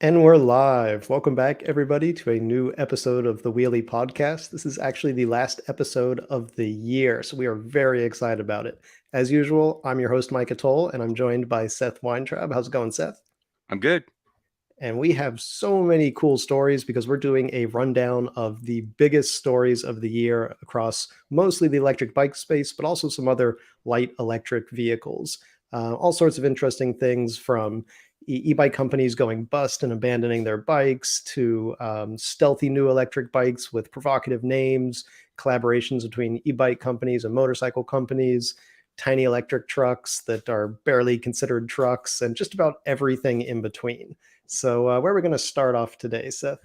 And we're live. Welcome back, everybody, to a new episode of the Wheelie Podcast. This is actually the last episode of the year, so we are very excited about it. As usual, I'm your host, Mike Atoll, and I'm joined by Seth Weintraub. How's it going, Seth? I'm good. And we have so many cool stories because we're doing a rundown of the biggest stories of the year across mostly the electric bike space, but also some other light electric vehicles. All sorts of interesting things from e-bike companies going bust and abandoning their bikes to stealthy new electric bikes with provocative names, collaborations between e-bike companies and motorcycle companies, tiny electric trucks that are barely considered trucks, and just about everything in between. So, where are we going to start off today, Seth?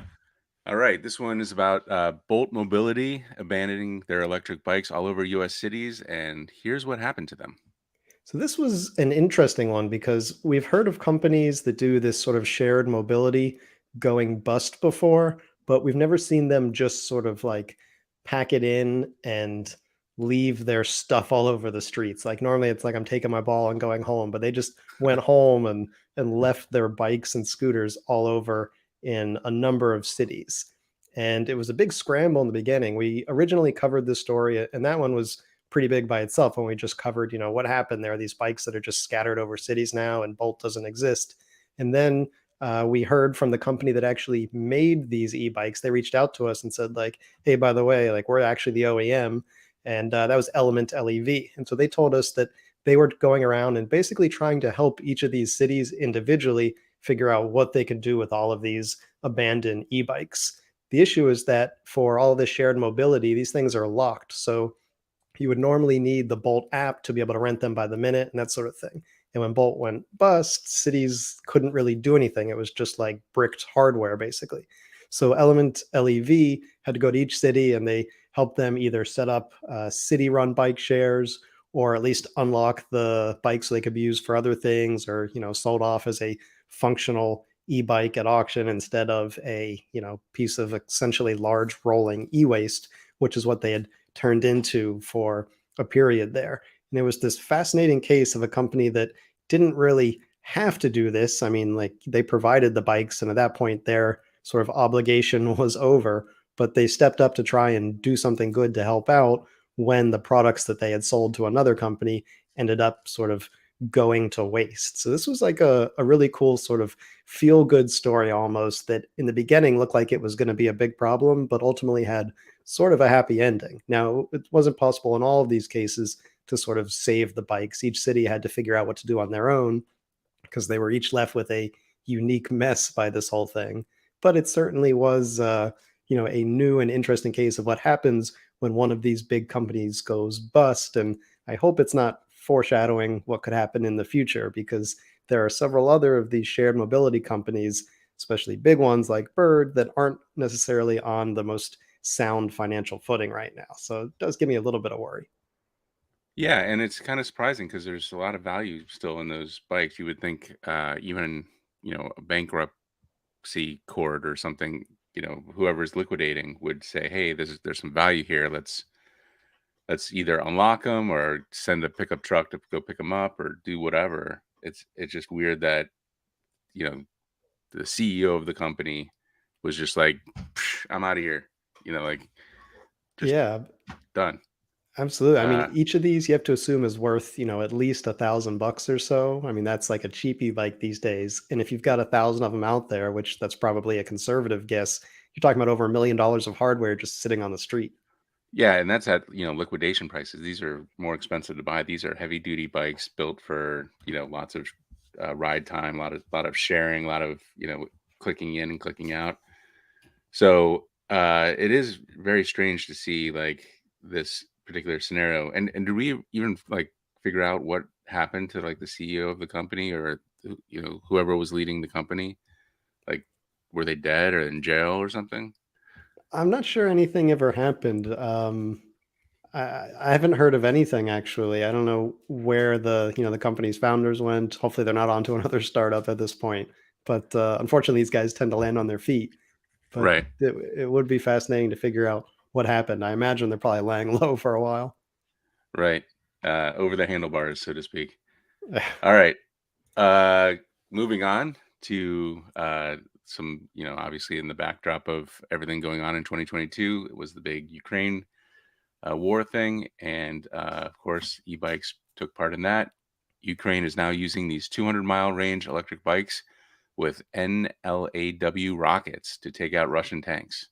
All right. This one is about Bolt Mobility abandoning their electric bikes all over U.S. cities. And here's what happened to them. So, this was an interesting one because we've heard of companies that do this sort of shared mobility going bust before, but we've never seen them just sort of like pack it in and leave their stuff all over the streets. Like normally it's like I'm taking my ball and going home, but they just went home and left their bikes and scooters all over in a number of cities. And it was a big scramble in the beginning. We originally covered this story, and that one was pretty big by itself when we just covered, what happened. There are these bikes that are just scattered over cities now, and Bolt doesn't exist. And then we heard from the company that actually made these e-bikes. They reached out to us and said, like, hey, by the way, like we're actually the OEM, and that was Element LEV. And so they told us that they were going around and basically trying to help each of these cities individually figure out what they could do with all of these abandoned e-bikes. The issue is that for all of this shared mobility, these things are locked. So you would normally need the Bolt app to be able to rent them by the minute and that sort of thing. And when Bolt went bust, cities couldn't really do anything. It was just like bricked hardware, basically. So Element LEV had to go to each city and they helped them either set up city run bike shares or at least unlock the bikes so they could be used for other things, or sold off as a functional e-bike at auction instead of a piece of essentially large rolling e-waste, which is what they had turned into for a period there. And it was this fascinating case of a company that didn't really have to do this. I mean, like they provided the bikes, and at that point, their sort of obligation was over, but they stepped up to try and do something good to help out when the products that they had sold to another company ended up sort of going to waste. So this was like a really cool sort of feel good story almost, that in the beginning looked like it was going to be a big problem, but ultimately had sort of a happy ending. Now, it wasn't possible in all of these cases to sort of save the bikes. Each city had to figure out what to do on their own because they were each left with a unique mess by this whole thing. But it certainly was, a new and interesting case of what happens when one of these big companies goes bust. And I hope it's not foreshadowing what could happen in the future, because there are several other of these shared mobility companies, especially big ones like Bird, that aren't necessarily on the most sound financial footing right now. So it does give me a little bit of worry. Yeah. And it's kind of surprising because there's a lot of value still in those bikes. You would think even, a bankruptcy court or something, whoever's liquidating would say, hey, there's some value here. Let's either unlock them or send a pickup truck to go pick them up or do whatever. It's just weird that, you know, the CEO of the company was just like, I'm out of here, like just Yeah, done. absolutely. I mean, Uh, each of these you have to assume is worth, at least $1,000 or so. I mean, that's like a cheapie bike these days. And if you've got 1,000 of them out there, which that's probably a conservative guess, you're talking about over $1 million of hardware just sitting on the street. yeah, and that's at liquidation prices. These are more expensive to buy. These are heavy duty bikes built for lots of ride time, a lot of sharing, a lot of clicking in and clicking out. So it is very strange to see like this particular scenario. And do we even like figure out what happened to like the CEO of the company or whoever was leading the company? Like, were they dead or in jail or something? I'm not sure anything ever happened. I haven't heard of anything actually. I don't know where the company's founders went. Hopefully, they're not onto another startup at this point. But unfortunately, these guys tend to land on their feet. But Right, it would be fascinating to figure out what happened. I imagine they're probably laying low for a while. right. Over the handlebars, so to speak. All right. Uh, moving on. to some, obviously in the backdrop of everything going on in 2022, it was the big Ukraine war thing. And of course, e bikes took part in that. Ukraine is now using these 200-mile range electric bikes with NLAW rockets to take out Russian tanks.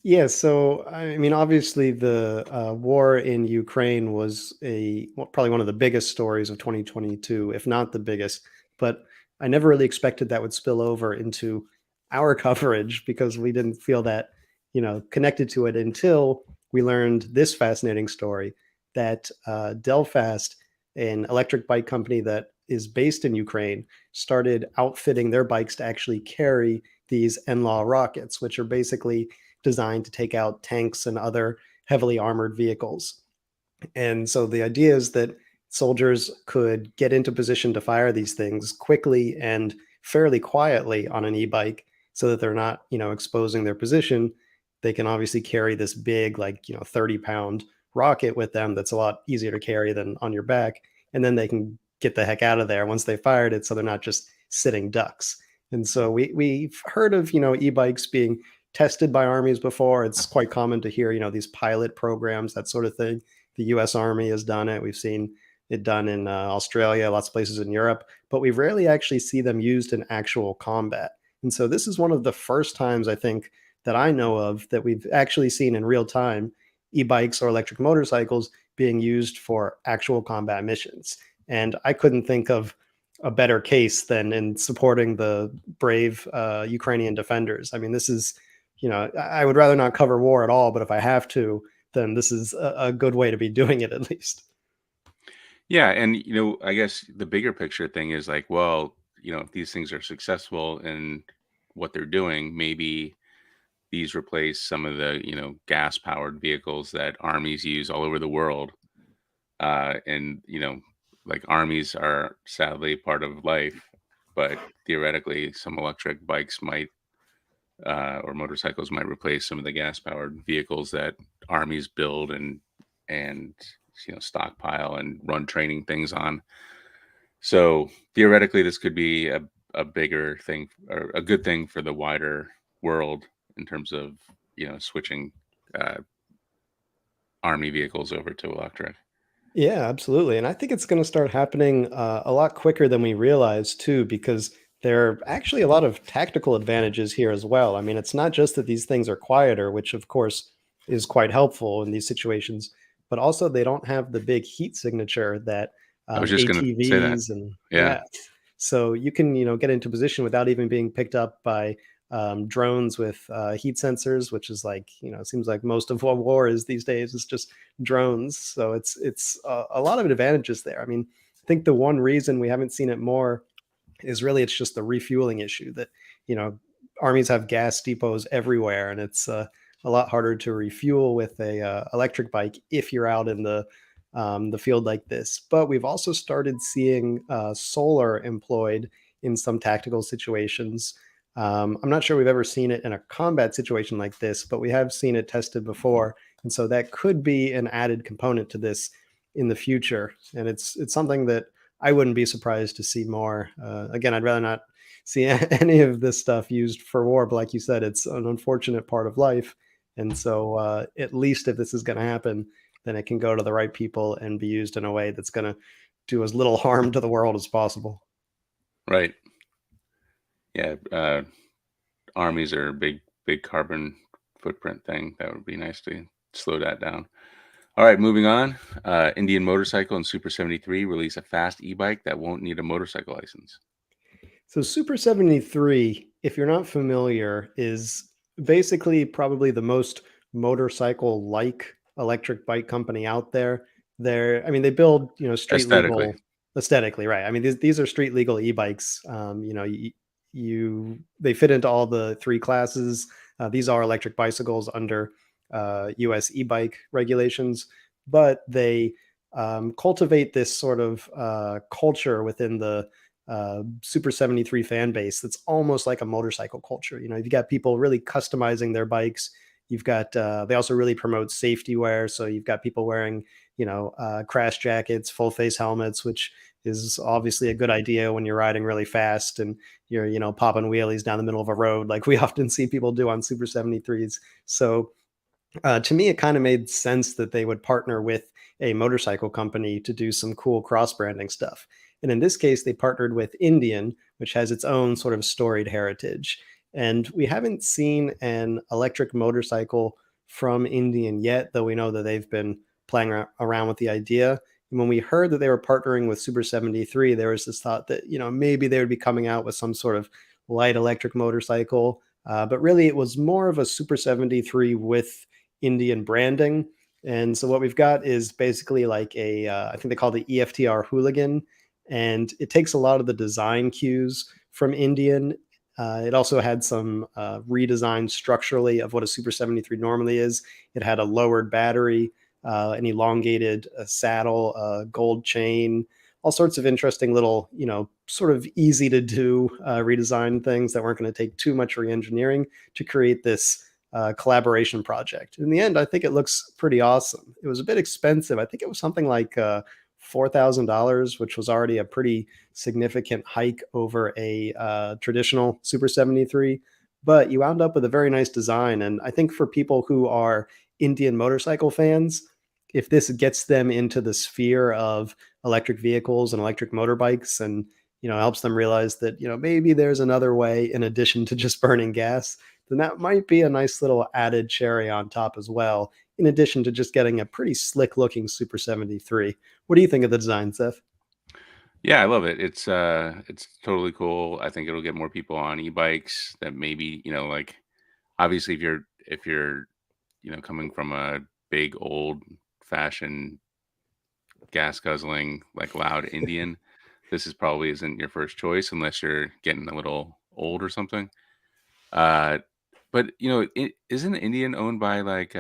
Yeah, so I mean, obviously, the war in Ukraine was probably one of the biggest stories of 2022, if not the biggest. But I never really expected that would spill over into our coverage because we didn't feel that, connected to it until we learned this fascinating story that Delfast, an electric bike company that is based in Ukraine, started outfitting their bikes to actually carry these NLAW rockets, which are basically designed to take out tanks and other heavily armored vehicles. And so the idea is that soldiers could get into position to fire these things quickly and fairly quietly on an e-bike so that they're not, exposing their position. They can obviously carry this big, like, 30-pound rocket with them that's a lot easier to carry than on your back. And then they can get the heck out of there once they fired it so they're not just sitting ducks. And so we've heard of, e-bikes being tested by armies before. It's quite common to hear, these pilot programs, that sort of thing. The U.S. Army has done it. We've seen it done in Australia, lots of places in Europe, but we rarely actually see them used in actual combat. And so this is one of the first times I think that I know of that we've actually seen in real time e-bikes or electric motorcycles being used for actual combat missions. And I couldn't think of a better case than in supporting the brave Ukrainian defenders. I mean, this is, I would rather not cover war at all, but if I have to, then this is a good way to be doing it at least. Yeah, and I guess the bigger picture thing is like, well, if these things are successful in what they're doing, maybe these replace some of the, gas powered vehicles that armies use all over the world. And, like armies are sadly part of life, but theoretically, some electric bikes might or motorcycles might replace some of the gas powered vehicles that armies build and stockpile and run training things on. So theoretically, this could be a bigger thing or a good thing for the wider world in terms of switching uh, army vehicles over to electric. Yeah, absolutely. And I think it's going to start happening a lot quicker than we realize, too, because there are actually a lot of tactical advantages here as well. I mean, it's not just that these things are quieter, which of course is quite helpful in these situations, but also they don't have the big heat signature that I was just going to say that. ATVs and Yeah. yeah. So you can, get into position without even being picked up by drones with heat sensors, which is like, it seems like most of what war is these days is just drones. So it's a lot of advantages there. I mean, I think the one reason we haven't seen it more is really it's just the refueling issue that you know armies have gas depots everywhere, and it's a lot harder to refuel with a electric bike if you're out in the field like this. But we've also started seeing solar employed in some tactical situations. I'm not sure we've ever seen it in a combat situation like this, but we have seen it tested before, and so that could be an added component to this in the future. And it's something that I wouldn't be surprised to see more. Again, I'd rather not see any of this stuff used for war, but like you said, it's an unfortunate part of life. And so, at least if this is going to happen, then it can go to the right people and be used in a way that's going to do as little harm to the world as possible. Right. Yeah. Armies are a big carbon footprint thing. That would be nice to slow that down. All right, moving on. Indian Motorcycle and Super73 release a fast e-bike that won't need a motorcycle license. So Super73, if you're not familiar, is basically probably the most motorcycle-like electric bike company out there. I mean, they build, street Aesthetically. legal aesthetically, right? I mean, these are street legal e-bikes. They fit into all the three classes. These are electric bicycles under U.S. e-bike regulations, but they cultivate this sort of culture within the Super 73 fan base that's almost like a motorcycle culture. You've got people really customizing their bikes. You've got they also really promote safety wear. So you've got people wearing, crash jackets, full face helmets, which is obviously a good idea when you're riding really fast and you're, popping wheelies down the middle of a road like we often see people do on Super 73s. So to me, it kind of made sense that they would partner with a motorcycle company to do some cool cross branding stuff. And in this case, they partnered with Indian, which has its own sort of storied heritage. And we haven't seen an electric motorcycle from Indian yet, though we know that they've been playing around with the idea. And when we heard that they were partnering with Super 73, there was this thought that, maybe they would be coming out with some sort of light electric motorcycle. But really, it was more of a Super 73 with Indian branding. And so what we've got is basically like I think they call it the EFTR Hooligan, and it takes a lot of the design cues from Indian. It also had some redesign structurally of what a Super 73 normally is. It had a lowered battery, an elongated saddle, gold chain, all sorts of interesting little, sort of easy to do redesign things that weren't going to take too much re-engineering to create this collaboration project. In the end, I think it looks pretty awesome. It was a bit expensive. I think it was something like $4,000, which was already a pretty significant hike over a traditional Super 73. But you wound up with a very nice design. And I think for people who are Indian motorcycle fans, if this gets them into the sphere of electric vehicles and electric motorbikes and helps them realize that maybe there's another way in addition to just burning gas, then that might be a nice little added cherry on top as well, in addition to just getting a pretty slick looking Super 73. What do you think of the design, Seth? Yeah, I love it. It's totally cool. I think it'll get more people on e-bikes that maybe, like obviously if you're, coming from a big old fashioned gas guzzling like loud Indian, this is probably isn't your first choice unless you're getting a little old or something. Uh but isn't Indian owned by like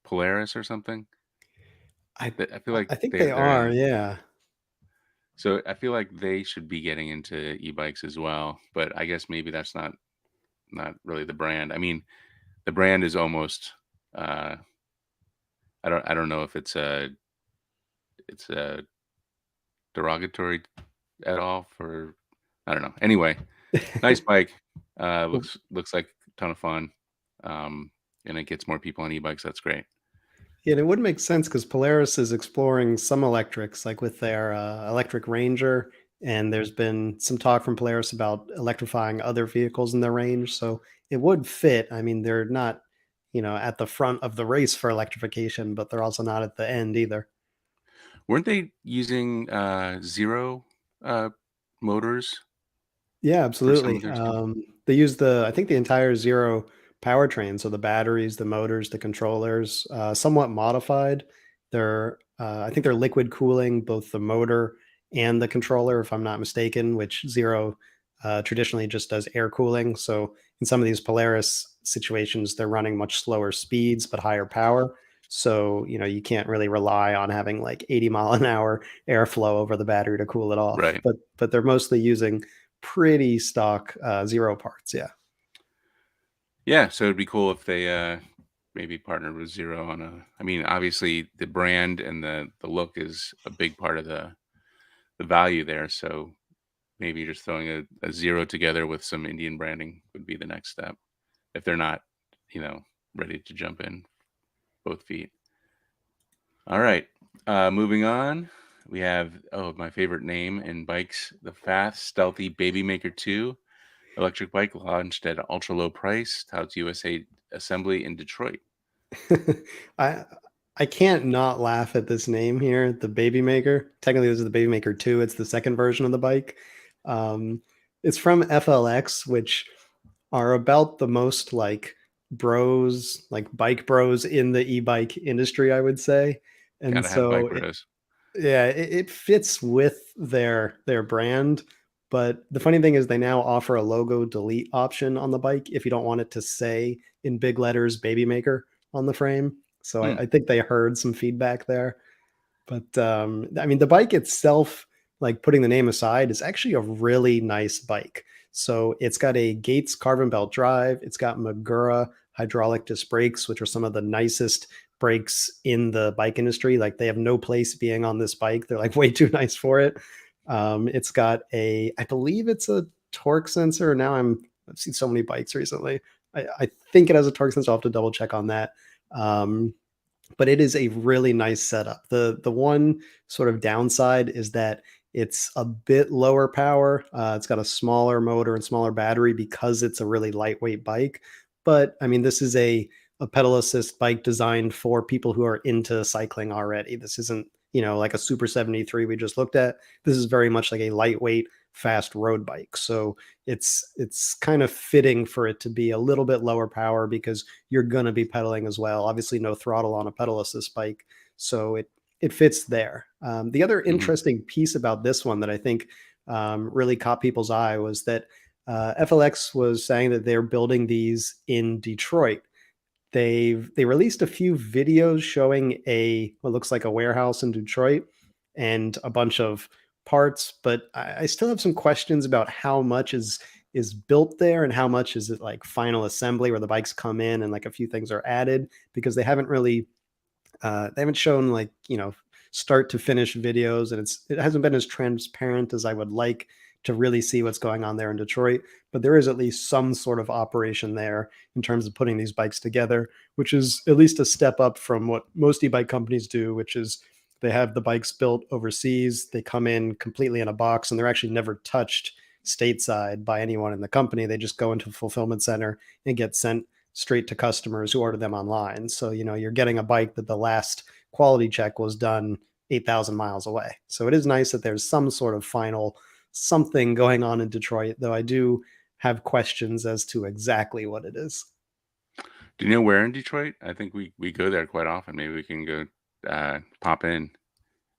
Polaris or something? I I feel like I think they're they they're are, in yeah. so I feel like they should be getting into e-bikes as well, but I guess maybe that's not really the brand. I mean, the brand is almost uh I don't know if it's a derogatory at all for I don't know. Anyway, nice bike. Looks like a ton of fun. Um and it gets more people on e-bikes. That's great. Yeah, and it would make sense because Polaris is exploring some electrics, like with their electric Ranger, and there's been some talk from Polaris about electrifying other vehicles in their range. So it would fit. I mean, they're not, at the front of the race for electrification, but they're also not at the end either. Weren't they using zero uh motors Yeah, for some of absolutely. their stuff? They use I think the entire Zero powertrain, so the batteries, the motors, the controllers, somewhat modified. I think they're liquid cooling both the motor and the controller, if I'm not mistaken, which Zero traditionally just does air cooling. So in some of these Polaris situations, they're running much slower speeds but higher power. So, you can't really rely on having like 80 mile an hour airflow over the battery to cool it off. Right. But they're mostly using pretty stock Zero parts. Yeah. Yeah, so it'd be cool if they maybe partnered with Zero on a I mean, obviously the brand and the look is a big part of the value there. So maybe just throwing a Zero together with some Indian branding would be the next step if they're not, you know, ready to jump in both feet. All right. Moving on. We have my favorite name in bikes, the fast, stealthy Babymaker II electric bike launched at ultra low price, touts USA assembly in Detroit. I I can't not laugh at this name here, the Baby Maker. Technically, this is the Baby Maker 2. It's the second version of the bike. Um, it's from FLX, which are about the most like bros, like bike bros in the e-bike industry, I would say. And Gotta have bike so bros. yeah, it fits with their brand, but the funny thing is they now offer a logo delete option on the bike if you don't want it to say in big letters Baby Maker on the frame. So Hmm. I think they heard some feedback there. But I mean, the bike itself, like putting the name aside, is actually a really nice bike. So it's got a Gates carbon belt drive. It's got Magura hydraulic disc brakes, which are some of the nicest brakes in the bike industry. Like they have no place being on this bike. They're like way too nice for it. It's got I believe it's a torque sensor. Now I've seen so many bikes recently. I think it has a torque sensor. I'll have to double check on that. Um, but it is a really nice setup. The one sort of downside is that it's a bit lower power. It's got a smaller motor and smaller battery because it's a really lightweight bike. But I mean, this is a pedal assist bike designed for people who are into cycling already. This isn't, like a Super 73 we just looked at. This is very much like a lightweight, fast road bike. So it's kind of fitting for it to be a little bit lower power because you're going to be pedaling as well. Obviously, no throttle on a pedal assist bike, so it fits there. The other Hmm. interesting piece about this one that I think really caught people's eye was that FLX was saying that they're building these in Detroit. They released a few videos showing what looks like a warehouse in Detroit and a bunch of parts, but I still have some questions about how much is built there and how much is it like final assembly where the bikes come in and like a few things are added, because they haven't shown like start to finish videos, and it hasn't been as transparent as I would like to really see what's going on there in Detroit. But there is at least some sort of operation there in terms of putting these bikes together, which is at least a step up from what most e-bike companies do, which is they have the bikes built overseas, they come in completely in a box, and they're actually never touched stateside by anyone in the company. They just go into a fulfillment center and get sent straight to customers who order them online. So, you're getting a bike that the last quality check was done 8,000 miles away. So it is nice that there's some sort of final something going on in Detroit, though I do have questions as to exactly what it is. Do you know where in Detroit? I think we go there quite often. Maybe we can go pop in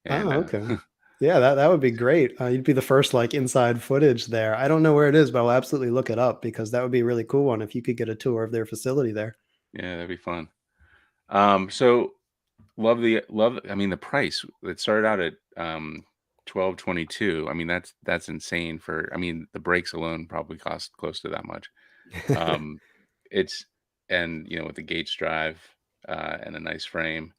and Oh, okay. Yeah, that would be great. You'd be the first like inside footage there. I don't know where it is, but I'll absolutely look it up because that would be a really cool one if you could get a tour of their facility there. yeah, that'd be fun. So love. I mean, the price it started out at 12.22. I mean, that's insane for. I mean, the brakes alone probably cost close to that much. Um, it's and with the Gates drive and a nice frame.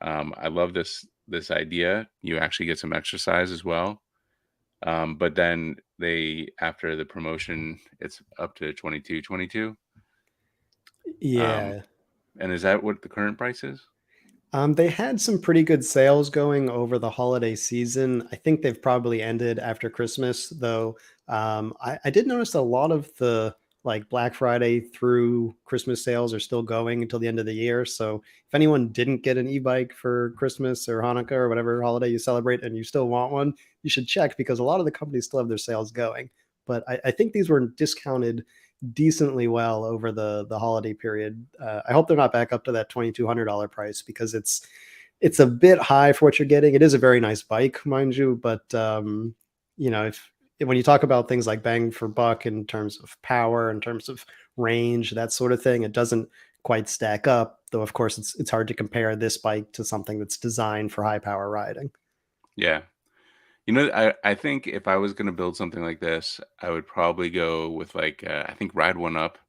I love this idea. You actually get some exercise as well. But then after the promotion, it's up to 22.22. Um, Yeah. and is that what the current price is? They had some pretty good sales going over the holiday season. I think they've probably ended after Christmas, though. I did notice a lot of the like Black Friday through Christmas sales are still going until the end of the year. So if anyone didn't get an e-bike for Christmas or Hanukkah or whatever holiday you celebrate and you still want one, you should check because a lot of the companies still have their sales going. But I think these were discounted decently well over the holiday period. I hope they're not back up to that $2,200 price because it's a bit high for what you're getting. It is a very nice bike, mind you, but if when you talk about things like bang for buck in terms of power, in terms of range, that sort of thing, it doesn't quite stack up. Though of course it's hard to compare this bike to something that's designed for high power riding. Yeah. I think if I was gonna build something like this, I would probably go with like I think Ride One Up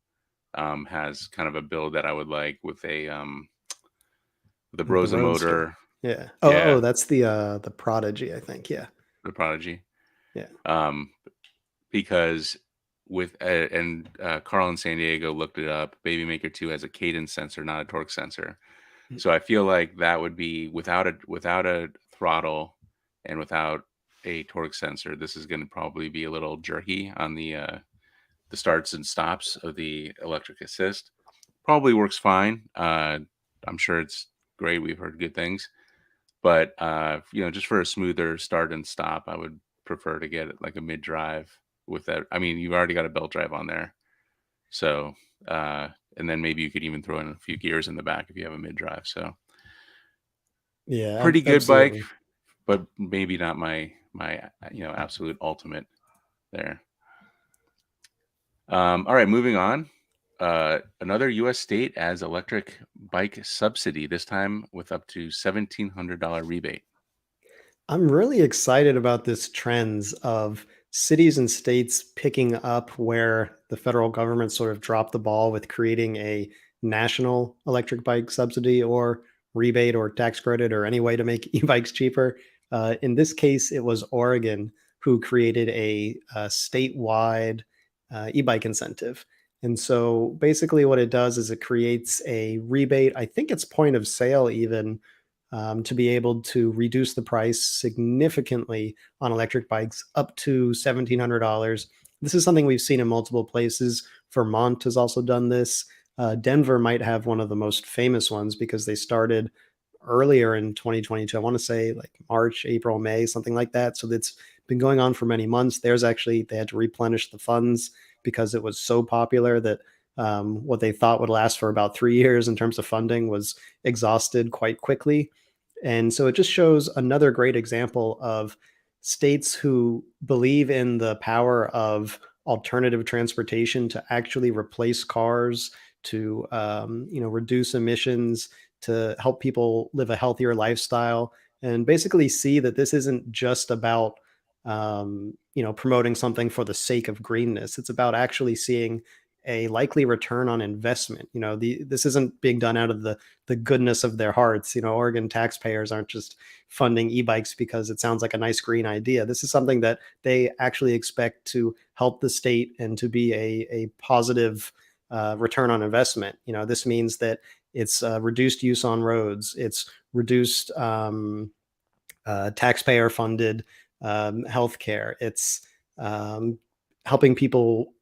has kind of a build that I would like with the The Brosa Roadster. motor. Yeah. Oh, Yeah, that's the Prodigy, I think. Yeah. the Prodigy. Yeah. Um, because Carl in San Diego looked it up. Babymaker 2 has a cadence sensor, not a torque sensor. So I feel like that would be without a throttle and without a torque sensor. This is going to probably be a little jerky on the starts and stops of the electric assist. Probably works fine. I'm sure it's great. We've heard good things, but just for a smoother start and stop, I would prefer to get like a mid drive with that. I mean, you've already got a belt drive on there, so and then maybe you could even throw in a few gears in the back if you have a mid drive. So Yeah, pretty good bike, absolutely. but maybe not my absolute ultimate there. All right, moving on. Another U.S. state adds electric bike subsidy, this time with up to $1,700 rebate. I'm really excited about this trends of cities and states picking up where the federal government sort of dropped the ball with creating a national electric bike subsidy or rebate or tax credit or any way to make e-bikes cheaper. In this case, it was Oregon who created a statewide e-bike incentive. And so basically what it does is it creates a rebate. I think it's point of sale even, to be able to reduce the price significantly on electric bikes up to $1,700. This is something we've seen in multiple places. Vermont has also done this. Denver might have one of the most famous ones because they started earlier in 2022. I want to say like March, April, May, something like that. So it's been going on for many months. There's actually, they had to replenish the funds because it was so popular that what they thought would last for about 3 years in terms of funding was exhausted quite quickly. And so it just shows another great example of states who believe in the power of alternative transportation to actually replace cars, to reduce emissions, to help people live a healthier lifestyle, and basically see that this isn't just about promoting something for the sake of greenness. It's about actually seeing a likely return on investment. This isn't being done out of the goodness of their hearts. Oregon taxpayers aren't just funding e-bikes because it sounds like a nice green idea. This is something that they actually expect to help the state and to be a positive return on investment. This means that it's reduced use on roads. It's reduced taxpayer funded healthcare. It's helping people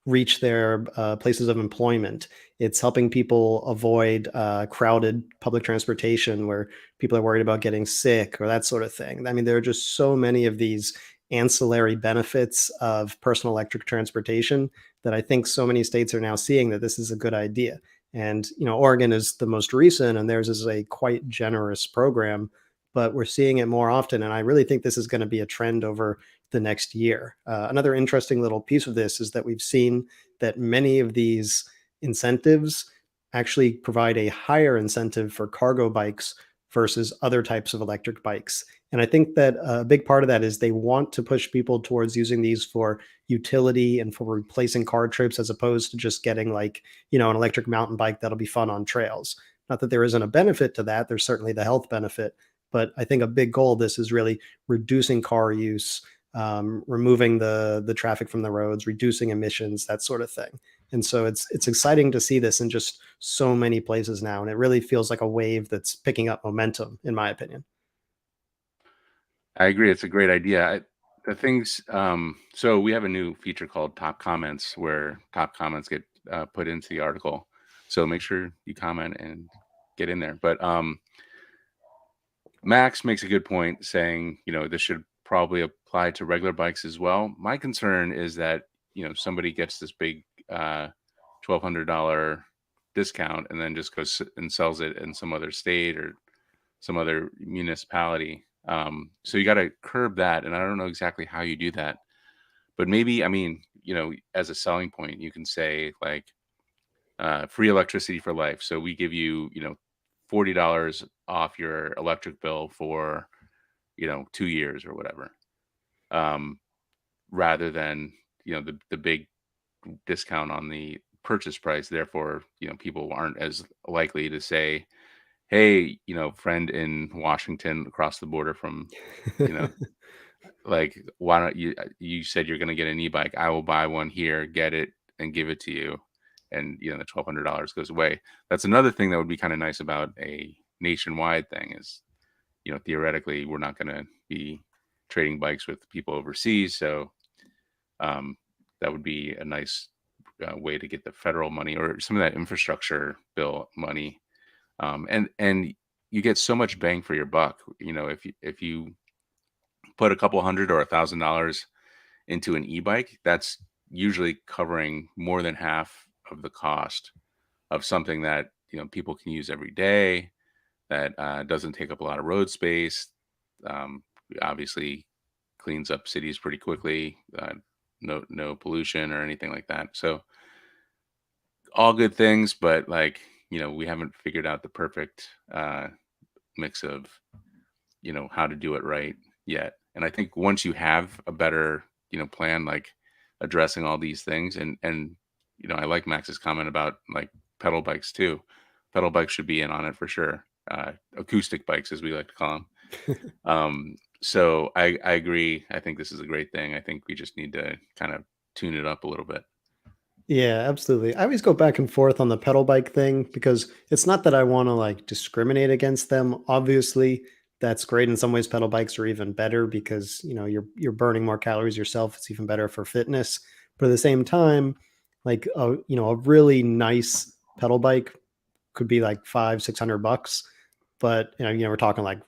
reach their places of employment. It's helping people avoid crowded public transportation where people are worried about getting sick or that sort of thing. I mean, there are just so many of these ancillary benefits of personal electric transportation that I think so many states are now seeing that this is a good idea. And, Oregon is the most recent, and theirs is a quite generous program, but we're seeing it more often. And I really think this is going to be a trend over the next year. Another interesting little piece of this is that we've seen that many of these incentives actually provide a higher incentive for cargo bikes versus other types of electric bikes. And I think that a big part of that is they want to push people towards using these for utility and for replacing car trips as opposed to just getting like, an electric mountain bike that'll be fun on trails. Not that there isn't a benefit to that. There's certainly the health benefit, but I think a big goal of this is really reducing car use, removing the traffic from the roads, reducing emissions, that sort of thing. And so it's exciting to see this in just so many places now, and it really feels like a wave that's picking up momentum, in my opinion. I agree. It's a great idea. The things, so we have a new feature called Top Comments where top comments get put into the article. So make sure you comment and get in there. But Max makes a good point saying, this should probably apply to regular bikes as well. My concern is that, somebody gets this big $1,200 discount and then just goes and sells it in some other state or some other municipality. So you got to curb that. And I don't know exactly how you do that, but maybe, I mean, as a selling point, you can say like free electricity for life. So we give you, $40 off your electric bill for, 2 years or whatever. Um, Rather than, the big discount on the purchase price. Therefore, people aren't as likely to say, hey, friend in Washington across the border from, you know, like, why don't you said you're going to get an e-bike. I will buy one here, get it and give it to you. And, the $1,200 goes away. That's another thing that would be kind of nice about a nationwide thing is, theoretically, we're not going to be trading bikes with people overseas. So um, that would be a nice way to get the federal money or some of that infrastructure bill money. And you get so much bang for your buck. If you put a couple hundred or $1,000 into an e-bike, that's usually covering more than half of the cost of something that people can use every day, that doesn't take up a lot of road space. Um, Obviously, cleans up cities pretty quickly. No pollution or anything like that. So all good things, but like we haven't figured out the perfect mix of how to do it right yet. And I think once you have a better plan, like addressing all these things, and I like Max's comment about like pedal bikes too. Pedal bikes should be in on it for sure. acoustic bikes, as we like to call them. So I agree. I think this is a great thing. I think we just need to kind of tune it up a little bit. Yeah, absolutely. I always go back and forth on the pedal bike thing because it's not that I want to like discriminate against them. Obviously, that's great. In some ways, pedal bikes are even better because you're burning more calories yourself. It's even better for fitness. But at the same time, like a really nice pedal bike could be like 500-600 bucks. But we're talking like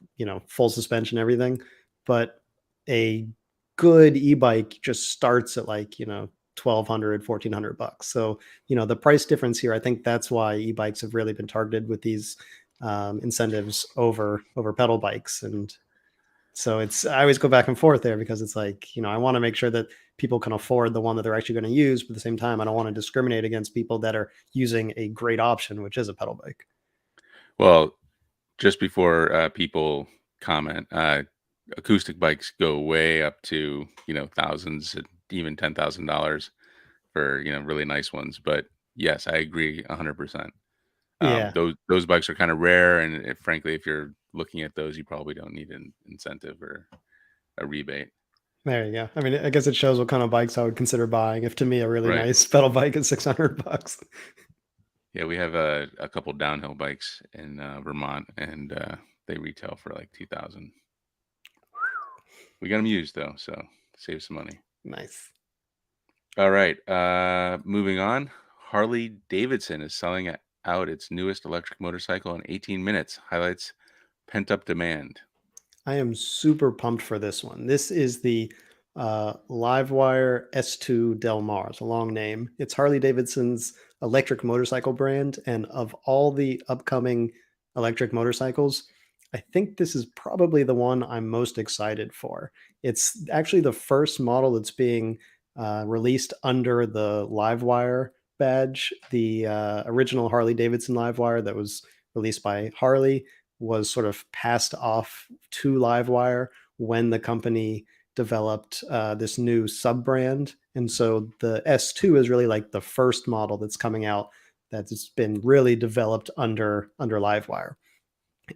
full suspension, everything. But a good e-bike just starts at like 1,200, 1,400 bucks. So the price difference here, I think that's why e-bikes have really been targeted with these incentives over pedal bikes. And so I always go back and forth there because it's like I want to make sure that people can afford the one that they're actually going to use, but at the same time I don't want to discriminate against people that are using a great option, which is a pedal bike. Well, just before people comment, acoustic bikes go way up to thousands and even $10,000 for really nice ones. But yes, I agree 100%. Yeah. Those bikes are kind of rare, and frankly, if you're looking at those, you probably don't need an incentive or a rebate. There you go. I mean, I guess it shows what kind of bikes I would consider buying. If to me a really Right. nice pedal bike is 600 bucks. Yeah, we have a couple downhill bikes in Vermont, and they retail for like 2,000. We got them used though, so save some money. Nice. All right, moving on. Harley Davidson is selling out its newest electric motorcycle in 18 minutes. Highlights pent-up demand. I am super pumped for this one. This is the Livewire S2 Del Mar. It's a long name. It's Harley Davidson's electric motorcycle brand. And of all the upcoming electric motorcycles, I think this is probably the one I'm most excited for. It's actually the first model that's being released under the Livewire badge. The original Harley Davidson Livewire that was released by Harley was sort of passed off to Livewire when the company developed this new sub brand. And so the S2 is really like the first model that's coming out that's been really developed under Livewire.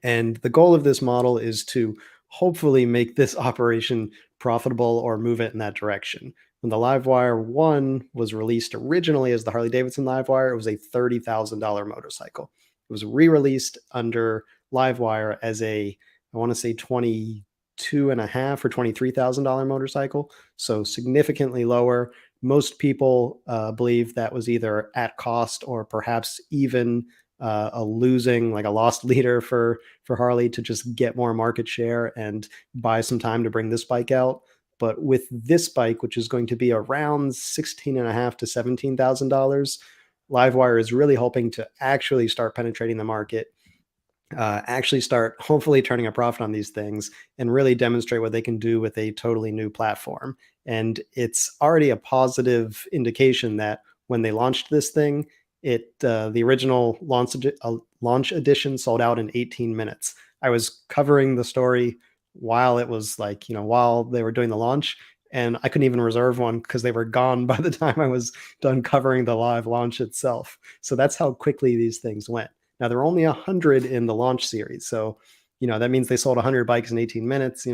And the goal of this model is to hopefully make this operation profitable or move it in that direction. When the Livewire 1 was released originally as the Harley Davidson Livewire, it was a $30,000 motorcycle. It was re-released under Livewire as I want to say 22 and a half or $23,000 motorcycle. So significantly lower. Most people believe that was either at cost or perhaps even a losing, like a lost leader for Harley to just get more market share and buy some time to bring this bike out. But with this bike, which is going to be around 16 and a half to $17,000, Livewire is really hoping to actually start penetrating the market, actually start hopefully turning a profit on these things and really demonstrate what they can do with a totally new platform. And it's already a positive indication that when they launched this thing, the original launch edition sold out in 18 minutes. I was covering the story while it was like, while they were doing the launch, and I couldn't even reserve one because they were gone by the time I was done covering the live launch itself. So that's how quickly these things went. Now there are only 100 in the launch series, so that means they sold 100 bikes in 18 minutes.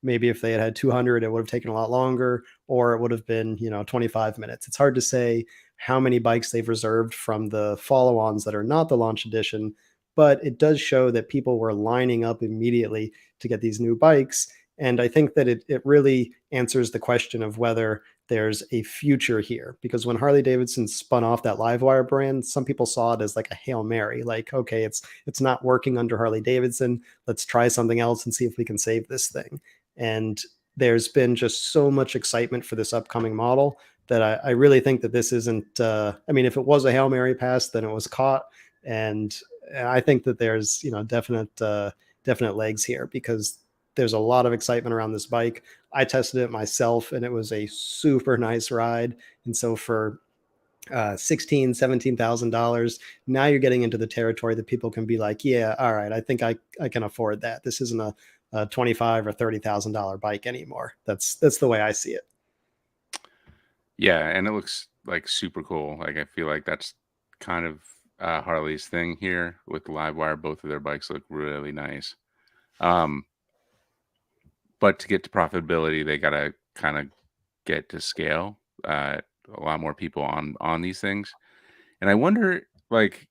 Maybe if they had 200, it would have taken a lot longer, or it would have been 25 minutes. It's hard to say how many bikes they've reserved from the follow-ons that are not the launch edition, but it does show that people were lining up immediately to get these new bikes. And I think that it really answers the question of whether there's a future here, because when Harley Davidson spun off that Livewire brand, some people saw it as like a Hail Mary, like, okay, it's not working under Harley Davidson, let's try something else and see if we can save this thing. And there's been just so much excitement for this upcoming model that I really think that this isn't I mean, if it was a Hail Mary pass, then it was caught. And I think that there's definite legs here, because there's a lot of excitement around this bike. I tested it myself and it was a super nice ride. And so for $17,000, now you're getting into the territory that people can be like, yeah, all right, I think I can afford that. This isn't a 25 or $30,000 bike anymore. That's the way I see it. Yeah, and it looks like super cool. Like I feel like that's kind of Harley's thing here with the live wire. Both of their bikes look really nice. Um, but to get to profitability, they gotta kind of get to scale. A lot more people on these things, and I wonder, like,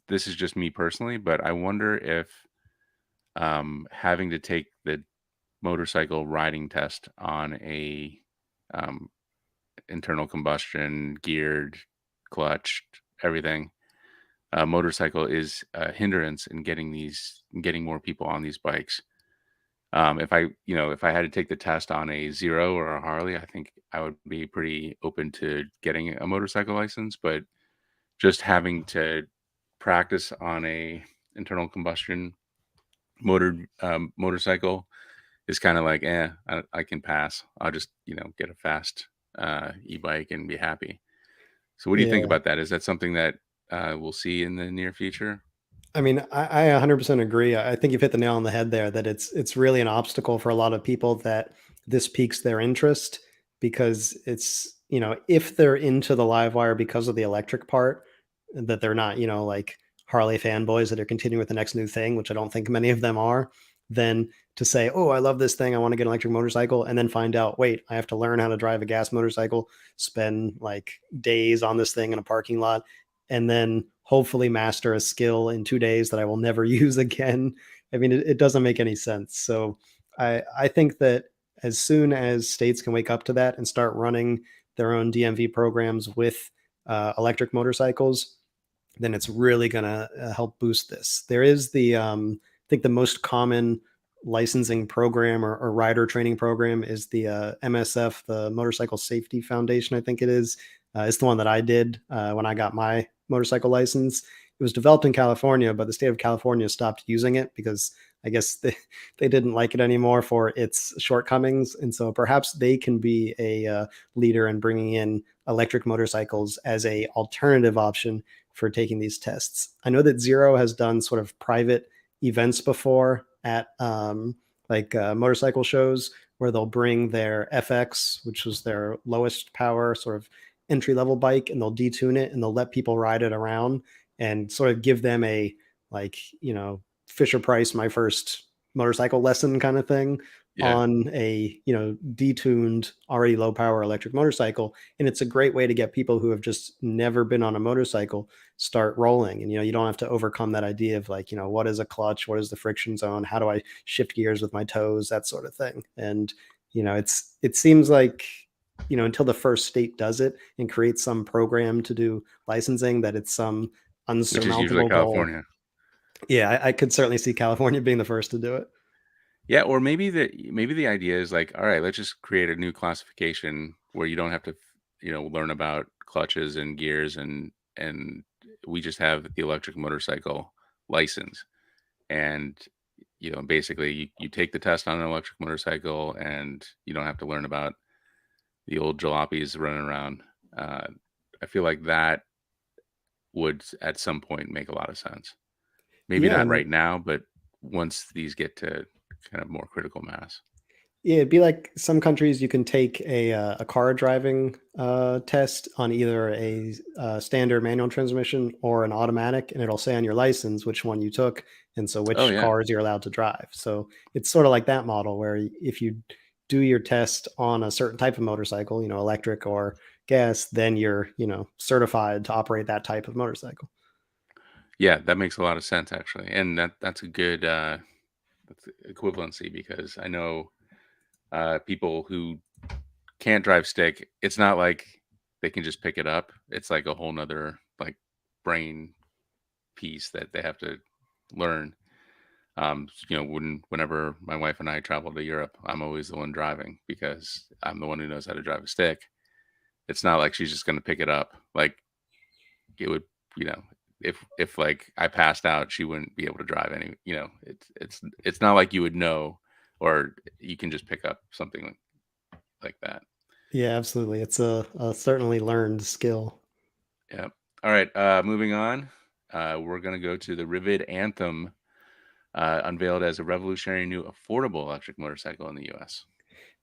this is just me personally, but I wonder if having to take the motorcycle riding test on a um, internal combustion, geared, clutched, everything motorcycle is a hindrance in getting more people on these bikes. If I had to take the test on a Zero or a Harley, I think I would be pretty open to getting a motorcycle license. But just having to practice on a internal combustion motorcycle is kind of like, I can pass. I'll just get a fast e-bike and be happy. So, what do you think Yeah. about that? Is that something that we'll see in the near future? I mean, I 100% agree. I think you've hit the nail on the head there that it's really an obstacle for a lot of people that this piques their interest because it's, if they're into the live wire because of the electric part, that they're not, like Harley fanboys that are continuing with the next new thing, which I don't think many of them are, then to say, oh, I love this thing, I want to get an electric motorcycle, and then find out, wait, I have to learn how to drive a gas motorcycle, spend like days on this thing in a parking lot, and then hopefully master a skill in 2 days that I will never use again. I mean, it doesn't make any sense. So I think that as soon as states can wake up to that and start running their own DMV programs with electric motorcycles, then it's really going to help boost this. There is I think the most common licensing program or rider training program is the MSF, the Motorcycle Safety Foundation, I think it is. It's the one that I did when I got my motorcycle license. It was developed in California, but the state of California stopped using it because I guess they didn't like it anymore for its shortcomings. And so perhaps they can be a leader in bringing in electric motorcycles as a alternative option for taking these tests. I know that Zero has done sort of private events before at motorcycle shows where they'll bring their FX, which was their lowest power sort of entry level bike, and they'll detune it and they'll let people ride it around and sort of give them a like, Fisher Price, my first motorcycle lesson kind of thing Yeah. on a, detuned, already low power electric motorcycle. And it's a great way to get people who have just never been on a motorcycle start rolling. And, you don't have to overcome that idea of like, what is a clutch? What is the friction zone? How do I shift gears with my toes? That sort of thing. And, it seems like, until the first state does it and creates some program to do licensing, that it's some Which is usually unsurmountable goal. California. Yeah, I could certainly see California being the first to do it. Yeah, or maybe the idea is like, all right, let's just create a new classification where you don't have to, learn about clutches and gears and we just have the electric motorcycle license. And basically you take the test on an electric motorcycle and you don't have to learn about the old jalopies running around. Uh, I feel like that would at some point make a lot of sense. Maybe Yeah, not and right now, but once these get to kind of more critical mass. yeah, it'd be like some countries you can take a car driving test on either a standard manual transmission or an automatic, and it'll say on your license which one you took, and so Oh which yeah. cars you're allowed to drive. So it's sort of like that model where if you do your test on a certain type of motorcycle, electric or gas, then you're certified to operate that type of motorcycle. Yeah, that makes a lot of sense actually. And that's a good that's equivalency because I know people who can't drive stick, it's not like they can just pick it up. It's like a whole nother like brain piece that they have to learn. Whenever my wife and I travel to Europe, I'm always the one driving because I'm the one who knows how to drive a stick. It's not like she's just going to pick it up. Like it would, you know, if like I passed out, she wouldn't be able to drive any. It's not like you would know, or you can just pick up something like that. Yeah, absolutely. It's a certainly learned skill. Yeah. All right. Moving on. We're gonna go to the Ryvid Anthem, unveiled as a revolutionary new affordable electric motorcycle in the U.S.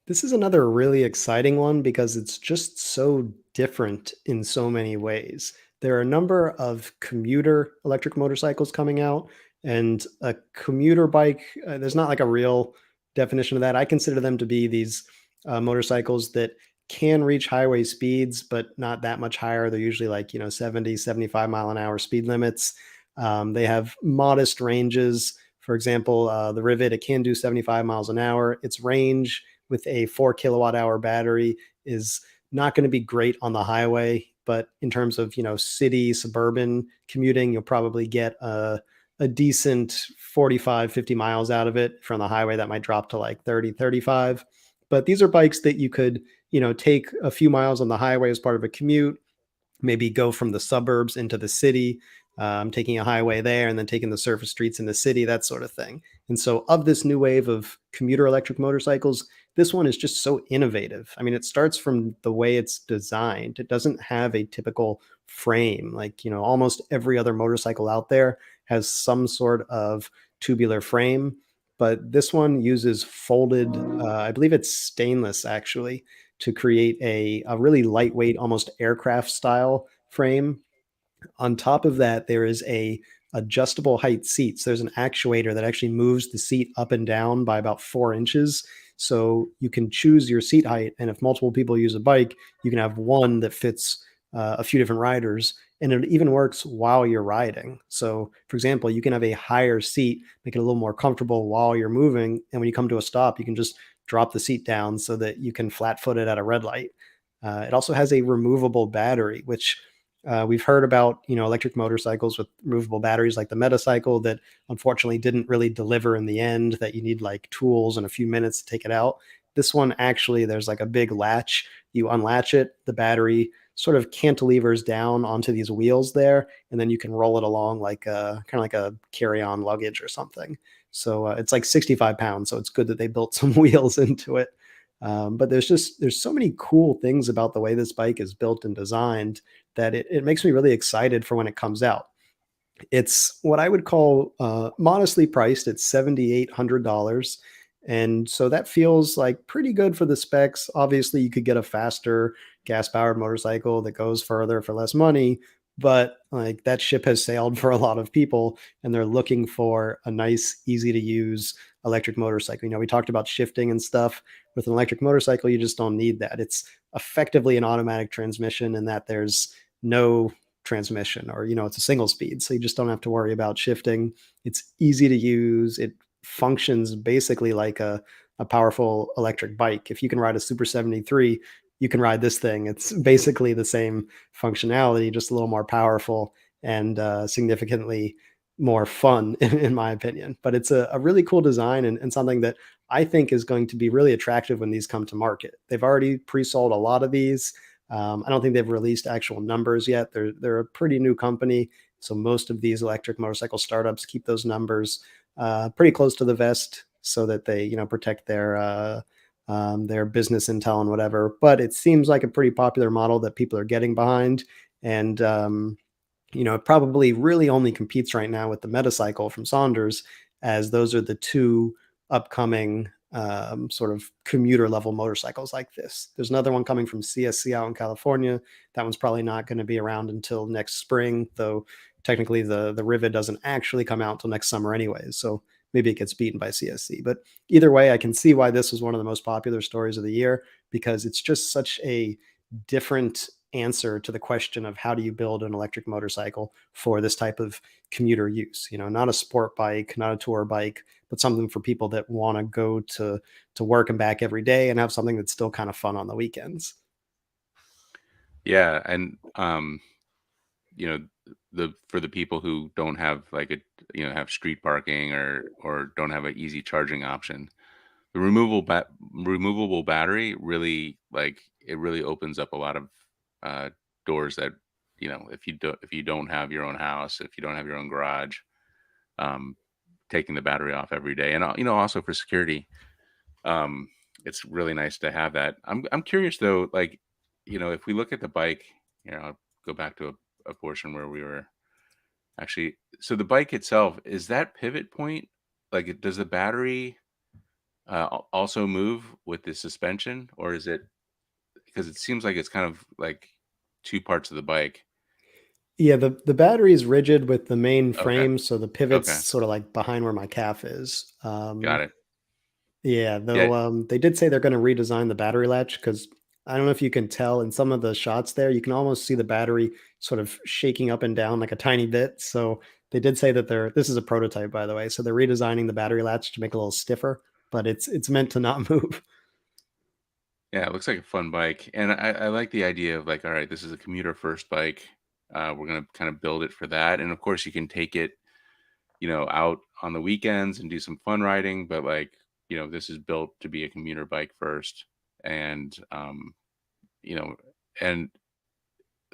This is another really exciting one because it's just so different in so many ways. there are a number of commuter electric motorcycles coming out, and a commuter bike, there's not like a real definition of that. I consider them to be these motorcycles that can reach highway speeds, but not that much higher. They're usually like, 70, 75 mile an hour speed limits. They have modest ranges. For example, the Ryvid, it can do 75 miles an hour. Its range with a 4 kilowatt hour battery is not going to be great on the highway, but in terms of, city, suburban commuting, you'll probably get a decent 45, 50 miles out of it. From the highway, that might drop to like 30, 35. But these are bikes that you could, take a few miles on the highway as part of a commute, maybe go from the suburbs into the city, taking a highway there and then taking the surface streets in the city, that sort of thing. And so, of this new wave of commuter electric motorcycles, this one is just so innovative. I mean, it starts from the way it's designed. It doesn't have a typical frame. Like, almost every other motorcycle out there has some sort of tubular frame, but this one uses folded, I believe it's stainless actually, to create a really lightweight, almost aircraft style frame. On top of that, there is a adjustable height seat. So there's an actuator that actually moves the seat up and down by about 4 inches. So you can choose your seat height, and if multiple people use a bike, you can have one that fits a few different riders, and it even works while you're riding. So, for example, you can have a higher seat, make it a little more comfortable while you're moving, and when you come to a stop, you can just drop the seat down so that you can flat foot it at a red light. It also has a removable battery, which we've heard about, electric motorcycles with removable batteries like the Metacycle that unfortunately didn't really deliver in the end, that you need like tools and a few minutes to take it out. This one actually, there's like a big latch. You unlatch it, the battery sort of cantilevers down onto these wheels there, and then you can roll it along like kind of like a carry-on luggage or something. So it's like 65 pounds. So it's good that they built some wheels into it. But there's so many cool things about the way this bike is built and designed that it makes me really excited for when it comes out. It's what I would call modestly priced. It's $7,800. And so that feels like pretty good for the specs. Obviously, you could get a faster gas powered motorcycle that goes further for less money, but like that ship has sailed for a lot of people, and they're looking for a nice, easy to use electric motorcycle. We talked about shifting and stuff. With an electric motorcycle, you just don't need that. It's effectively an automatic transmission in that there's no transmission, or it's a single speed, so you just don't have to worry about shifting. It's easy to use. It functions basically like a powerful electric bike. If you can ride a Super 73, you can ride this thing. It's basically the same functionality, just a little more powerful and significantly more fun in my opinion. But it's a really cool design, and something that I think is going to be really attractive when these come to market. They've already pre-sold a lot of these. I don't think they've released actual numbers yet. They're a pretty new company, so most of these electric motorcycle startups keep those numbers pretty close to the vest so that they protect their business intel and whatever. But it seems like a pretty popular model that people are getting behind, and it probably really only competes right now with the Metacycle from Saunders, as those are the two upcoming sort of commuter level motorcycles like this. There's another one coming from CSC out in California. That one's probably not going to be around until next spring, though technically the Rivet doesn't actually come out until next summer anyways. So maybe it gets beaten by CSC. But either way, I can see why this was one of the most popular stories of the year, because it's just such a different answer to the question of how do you build an electric motorcycle for this type of commuter use. Not a sport bike, not a tour bike, but something for people that want to go to work and back every day and have something that's still kind of fun on the weekends. Yeah, and you know, the for the people who don't have like have street parking or don't have an easy charging option, the removable battery really like it really opens up a lot of uh doors that if you don't have your own house, if you don't have your own garage, um taking the battery off every day, and also for security, um it's really nice to have that. I'm curious though, like, if we look at the bike, I'll go back to a portion where we were actually. So the bike itself, is that pivot point, like does the battery also move with the suspension, or is it, because it seems like it's kind of like two parts of the bike. Yeah, the battery is rigid with the main Okay. frame, so the pivot's Okay. sort of like behind where my calf is. Got it. Yeah, Yeah. though they did say they're going to redesign the battery latch because I don't know if you can tell in some of the shots there, you can almost see the battery sort of shaking up and down like a tiny bit. So they did say that this is a prototype, by the way. So they're redesigning the battery latch to make it a little stiffer, but it's meant to not move. Yeah, it looks like a fun bike, and I like the idea of like, all right, this is a commuter first bike. We're gonna kind of build it for that, and of course, you can take it, out on the weekends and do some fun riding. But like, this is built to be a commuter bike first, and you know, and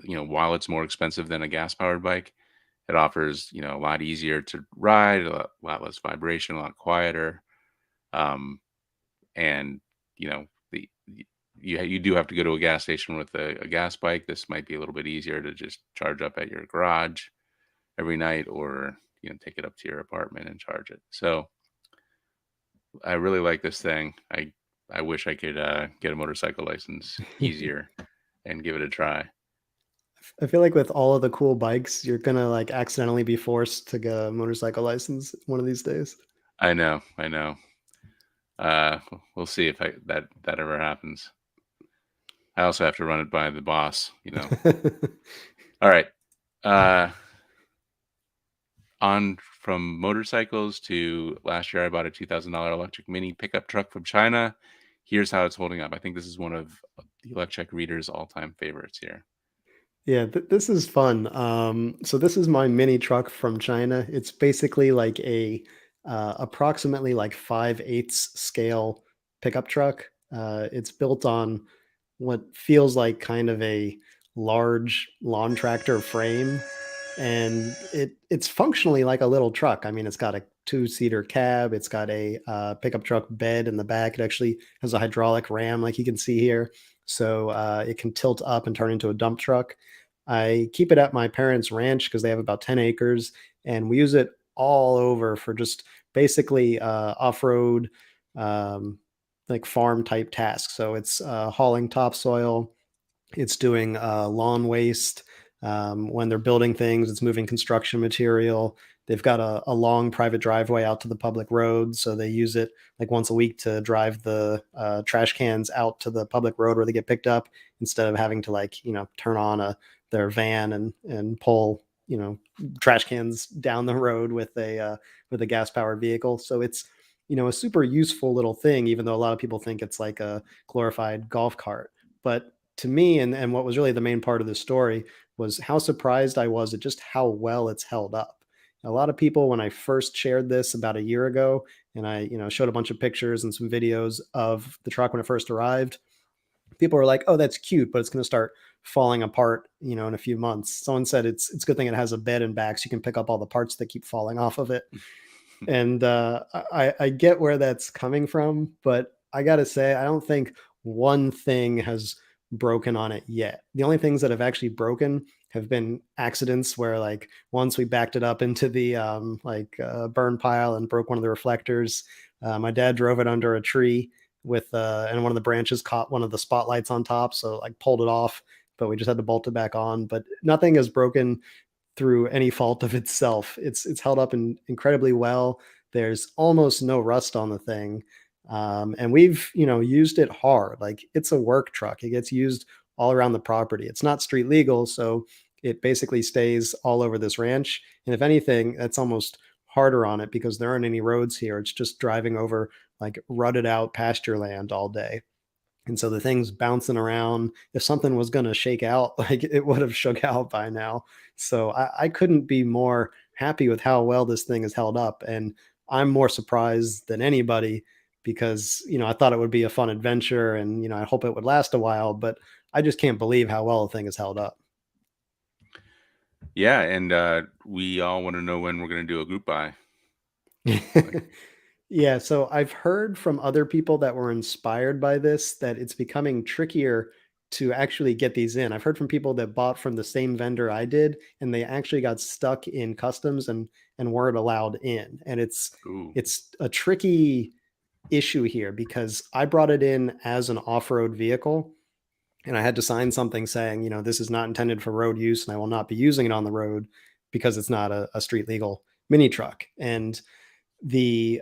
while it's more expensive than a gas powered bike, it offers a lot easier to ride, a lot less vibration, a lot quieter. Um, and the you do have to go to a gas station with a gas bike. This might be a little bit easier to just charge up at your garage every night, or take it up to your apartment and charge it. So I really like this thing. I wish I could get a motorcycle license easier and give it a try. I feel like with all of the cool bikes, you're gonna like accidentally be forced to get a motorcycle license one of these days. I know. We'll see if that ever happens. I also have to run it by the boss. All right. Uh, on from motorcycles to last year, I bought a $2,000 electric mini pickup truck from China. Here's how it's holding up. I think this is one of the Electrek readers' all-time favorites here. Yeah, this is fun. So this is my mini truck from China. It's basically like a approximately like 5/8 scale pickup truck. It's built on what feels like kind of a large lawn tractor frame, and it's functionally like a little truck. I mean, it's got a two-seater cab. It's got a pickup truck bed in the back. It actually has a hydraulic ram, like you can see here, so it can tilt up and turn into a dump truck. I keep it at my parents' ranch because they have about 10 acres, and we use it all over for just basically off-road, um, like farm type tasks. So it's hauling topsoil, it's doing lawn waste. When they're building things, it's moving construction material. They've got a long private driveway out to the public road, so they use it like once a week to drive the trash cans out to the public road where they get picked up, instead of having to like turn on their van and pull trash cans down the road with a gas powered vehicle. So it's a super useful little thing, even though a lot of people think it's like a glorified golf cart. But to me, and what was really the main part of the story, was how surprised I was at just how well it's held up. A lot of people, when I first shared this about a year ago, and I showed a bunch of pictures and some videos of the truck when it first arrived, people were like, "Oh, that's cute, but it's going to start falling apart, in a few months." Someone said it's a good thing it has a bed and back, so you can pick up all the parts that keep falling off of it. And I get where that's coming from, but I gotta say, I don't think one thing has broken on it yet. The only things that have actually broken have been accidents where, like, once we backed it up into the burn pile and broke one of the reflectors. My dad drove it under a tree and one of the branches caught one of the spotlights on top, so like pulled it off. But we just had to bolt it back on. But nothing has broken through any fault of itself. It's held up incredibly well. There's almost no rust on the thing, and we've used it hard. Like, it's a work truck. It gets used all around the property. It's not street legal, so it basically stays all over this ranch. And if anything, that's almost harder on it because there aren't any roads here. It's just driving over like rutted out pasture land all day. And so the thing's bouncing around. If something was going to shake out, like, it would have shook out by now. So I couldn't be more happy with how well this thing is held up. And I'm more surprised than anybody because, I thought it would be a fun adventure and, I hope it would last a while, but I just can't believe how well the thing is held up. Yeah, and we all want to know when we're going to do a group buy. Like, Yeah, so I've heard from other people that were inspired by this that it's becoming trickier to actually get these in. I've heard from people that bought from the same vendor I did, and they actually got stuck in customs and weren't allowed in. And it's ooh, it's a tricky issue here because I brought it in as an off-road vehicle, and I had to sign something saying, this is not intended for road use, and I will not be using it on the road because it's not a street legal mini truck. And the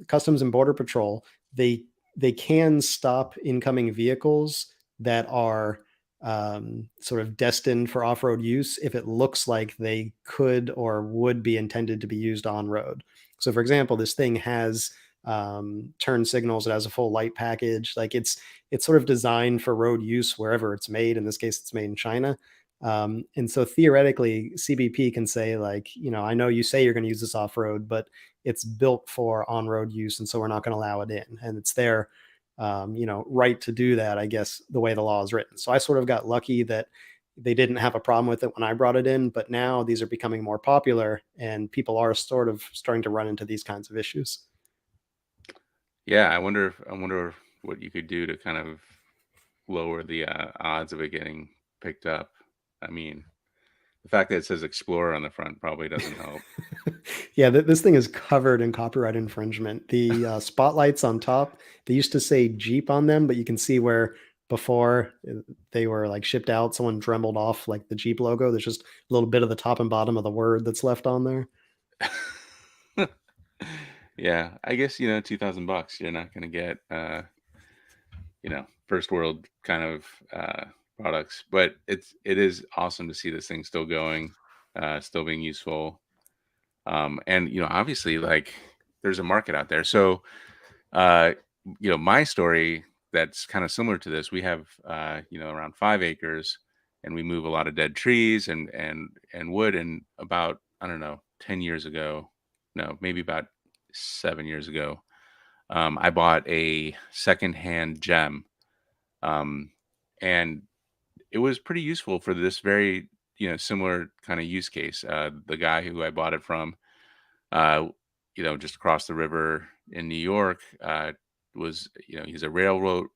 Customs and Border Patrol, they can stop incoming vehicles that are sort of destined for off-road use if it looks like they could or would be intended to be used on road. So, for example, this thing has turn signals. It has a full light package. Like it's sort of designed for road use wherever it's made. In this case, it's made in China. And so theoretically, CBP can say, like, I know you say you're going to use this off road, but it's built for on road use, and so we're not going to allow it in. And it's their right to do that, I guess, the way the law is written. So I sort of got lucky that they didn't have a problem with it when I brought it in, but now these are becoming more popular, and people are sort of starting to run into these kinds of issues. Yeah, I wonder what you could do to kind of lower the odds of it getting picked up. I mean, the fact that it says Explorer on the front probably doesn't help. Yeah, this thing is covered in copyright infringement. The spotlights on top, they used to say Jeep on them, but you can see where before they were like shipped out, someone dremeled off like the Jeep logo. There's just a little bit of the top and bottom of the word that's left on there. Yeah, I guess, $2,000, you're not gonna get first world kind of products, but it is awesome to see this thing still going, still being useful. And obviously, like, there's a market out there. So uh, my story that's kind of similar to this. We have around 5 acres, and we move a lot of dead trees and wood. And about, I don't know, 10 years ago, no, maybe about 7 years ago, I bought a secondhand gem, um, and it was pretty useful for this very similar kind of use case. The guy who I bought it from, uh, just across the river in New York, was, he's a railroad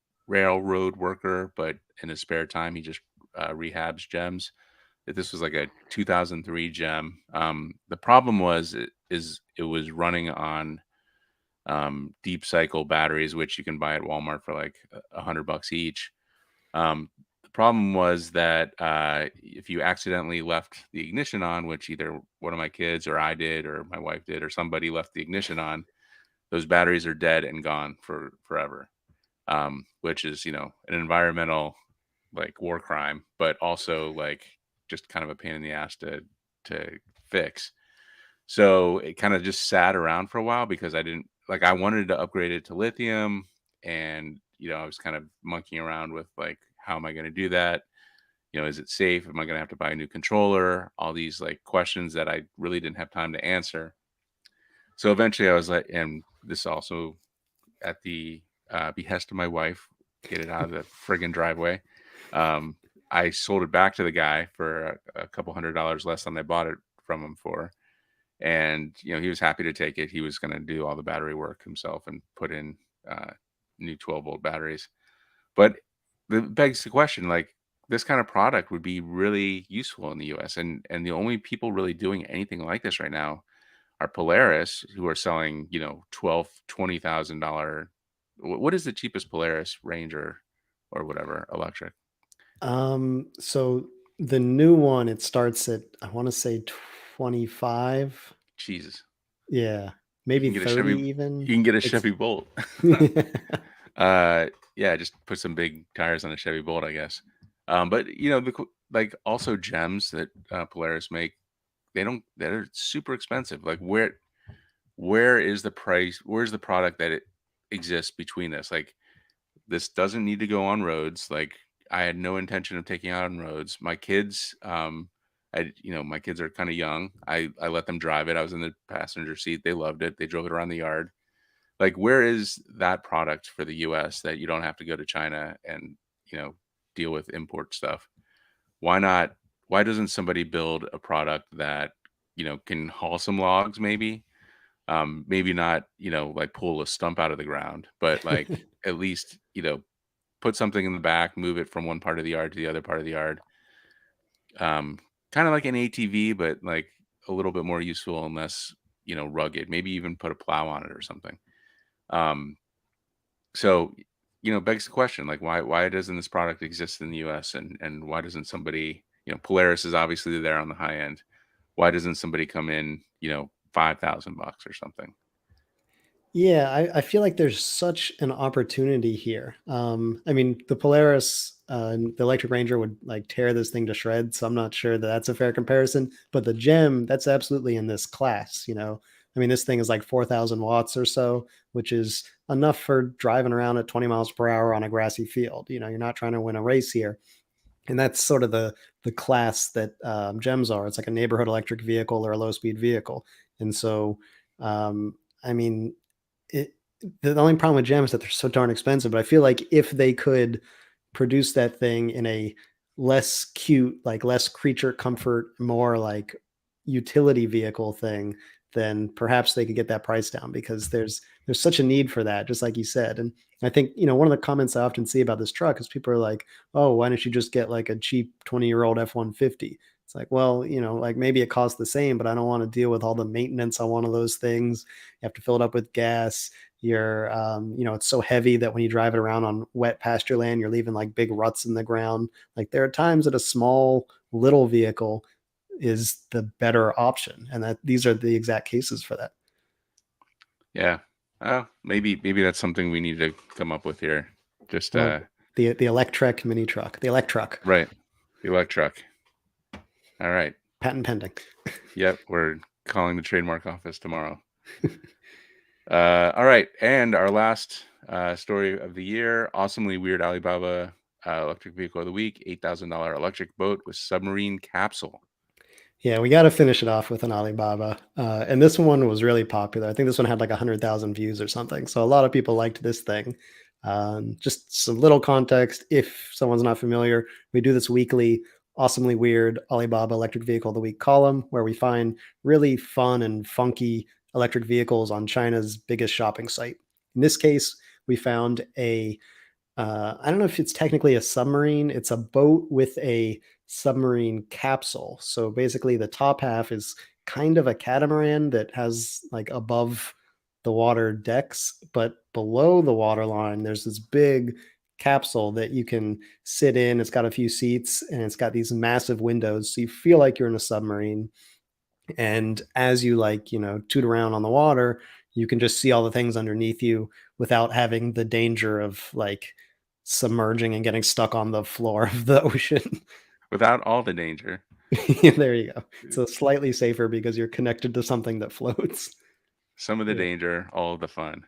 worker, but in his spare time, he just rehabs gems. This was like a 2003 gem. The problem it was running on deep cycle batteries, which you can buy at Walmart for like $100 each. The problem was that if you accidentally left the ignition on, which either one of my kids or I did, or my wife did, or somebody left the ignition on, those batteries are dead and gone for forever. Which is, an environmental, like, war crime, but also like just kind of a pain in the ass to fix. So it kind of just sat around for a while because I wanted to upgrade it to lithium, and I was kind of monkeying around with, like, how am I going to do that? Is it safe? Am I going to have to buy a new controller? All these, like, questions that I really didn't have time to answer. So eventually I was like, and this also at the behest of my wife, get it out of the friggin' driveway. Um, I sold it back to the guy for a couple $100 less than I bought it from him for. And, he was happy to take it. He was going to do all the battery work himself and put in uh, new 12-volt batteries. But it begs the question, like, this kind of product would be really useful in the US. And the only people really doing anything like this right now are Polaris, who are selling, 12, $20,000. What is the cheapest Polaris Ranger or whatever electric? So the new one, it starts at, I want to say 25. Jesus. Yeah, You maybe can get a 30 Chevy you even. can get a It's Chevy Bolt. Yeah, just put some big tires on a Chevy Bolt, I guess. But like, also gems that Polaris make, they're super expensive. Like, where is the price? Where's the product that it exists between this? Like, this doesn't need to go on roads. Like, I had no intention of taking it out on roads. My kids, my kids are kind of young. I let them drive it. I was in the passenger seat. They loved it. They drove it around the yard. Like, where is that product for the US that you don't have to go to China and, deal with import stuff? Why not? Why doesn't somebody build a product that, can haul some logs, maybe? Maybe not, like, pull a stump out of the ground, but, like, at least, put something in the back, move it from one part of the yard to the other part of the yard. Um, Kind of like an ATV, but, like, a little bit more useful and less, rugged. Maybe even put a plow on it or something. Um, so begs the question, like, why doesn't this product exist in the US, and why doesn't somebody, Polaris is obviously there on the high end. Why doesn't somebody come in, $5,000 or something? Yeah, I feel like there's such an opportunity here. I mean, the Polaris, and the Electric Ranger would like tear this thing to shreds, so I'm not sure that that's a fair comparison. But the Gem, that's absolutely in this class. I mean, this thing is like 4,000 watts or so, which is enough for driving around at 20 miles per hour on a grassy field. You're not trying to win a race here, and that's sort of the class that Gems are. It's like a neighborhood electric vehicle or a low speed vehicle, and so I mean it, the only problem with Gem is that they're so darn expensive. But I feel like if they could produce that thing in a less cute, like less creature comfort, more like utility vehicle thing, then perhaps they could get that price down, because there's such a need for that, just like you said. And I think, one of the comments I often see about this truck is people are like, oh, why don't you just get like a cheap 20-year-old F-150? It's like, well, like maybe it costs the same, but I don't want to deal with all the maintenance on one of those things. You have to fill it up with gas. It's so heavy that when you drive it around on wet pasture land, you're leaving like big ruts in the ground. Like there are times that a small little vehicle is the better option, and that these are the exact cases for that. Yeah. Oh, maybe that's something we need to come up with here. Just I like it. The Electrek mini truck, the Electruck, right. The Electrek. All right. patent pending. Yep, we're calling the trademark office tomorrow. All right, and our last story of the year: awesomely weird Alibaba electric vehicle of the week, $8,000 electric boat with submarine capsule. Yeah, we got to finish it off with an Alibaba. And this one was really popular. I think this one had like 100,000 views or something. So a lot of people liked this thing. Just some little context, if someone's not familiar, we do this weekly, awesomely weird Alibaba Electric Vehicle of the Week column, where we find really fun and funky electric vehicles on China's biggest shopping site. In this case, we found I don't know if it's technically a submarine. It's a boat with a submarine capsule. So basically, the top half is kind of a catamaran that has like above the water decks, but below the water line, there's this big capsule that you can sit in. It's got a few seats and it's got these massive windows. So you feel like you're in a submarine. And as you like, toot around on the water, you can just see all the things underneath you without having the danger of like submerging and getting stuck on the floor of the ocean. Without all the danger, There you go. So slightly safer because you're connected to something that floats. some of the Yeah. danger, all of the fun.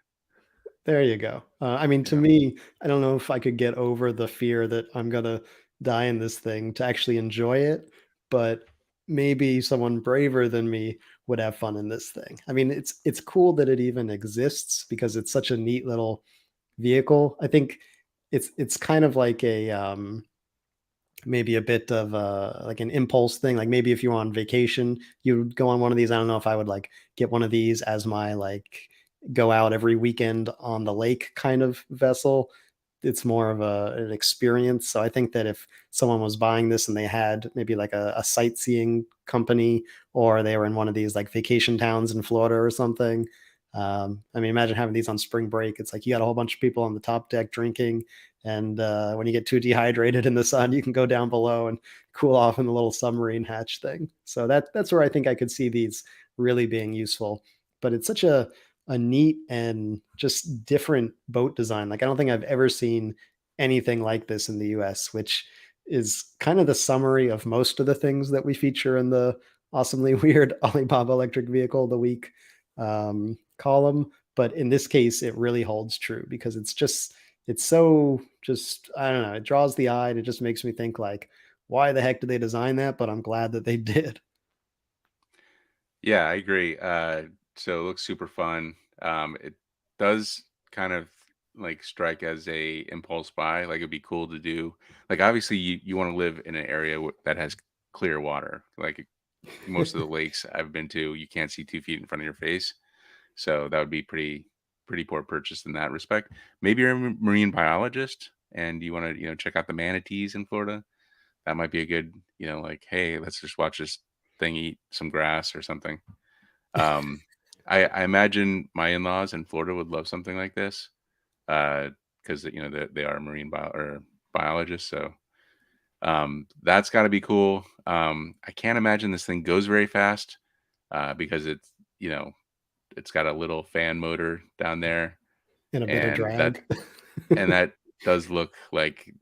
There you go. I mean, to Yeah. me, I don't know if I could get over the fear that I'm gonna die in this thing to actually enjoy it, but maybe someone braver than me would have fun in this thing. I mean, it's cool that it even exists because it's such a neat little vehicle. I think it's kind of like a maybe a bit of like an impulse thing. Like maybe if you're on vacation, you would go on one of these. I don't know if I would like get one of these as my like go out every weekend on the lake kind of vessel. It's more of an experience. So I think that if someone was buying this and they had maybe like a sightseeing company, or they were in one of these like vacation towns in Florida or something. I mean, imagine having these on spring break. It's like you got a whole bunch of people on the top deck drinking, and when you get too dehydrated in the sun, you can go down below and cool off in the little submarine hatch thing. So that's where I think I could see these really being useful. But it's such a neat and just different boat design. Like I don't think I've ever seen anything like this in the US, which is kind of the summary of most of the things that we feature in the awesomely weird Alibaba Electric Vehicle of the Week column. But in this case, it really holds true because it's so just, I don't know, it draws the eye and it just makes me think like, why the heck did they design that? But I'm glad that they did. Yeah, I agree. So it looks super fun. It does kind of like strike as a impulse buy. Like it'd be cool to do. Like obviously you want to live in an area that has clear water. Like most of the lakes I've been to, you can't see 2 feet in front of your face. So that would be pretty poor purchase in that respect. Maybe you're a marine biologist and you want to, check out the manatees in Florida. That might be a good, like, hey, let's just watch this thing eat some grass or something. Um, I imagine my in-laws in Florida would love something like this. Uh, because they are marine biologists. So that's got to be cool. I can't imagine this thing goes very fast because it's got a little fan motor down there, And a bit of and that drag. and that does look like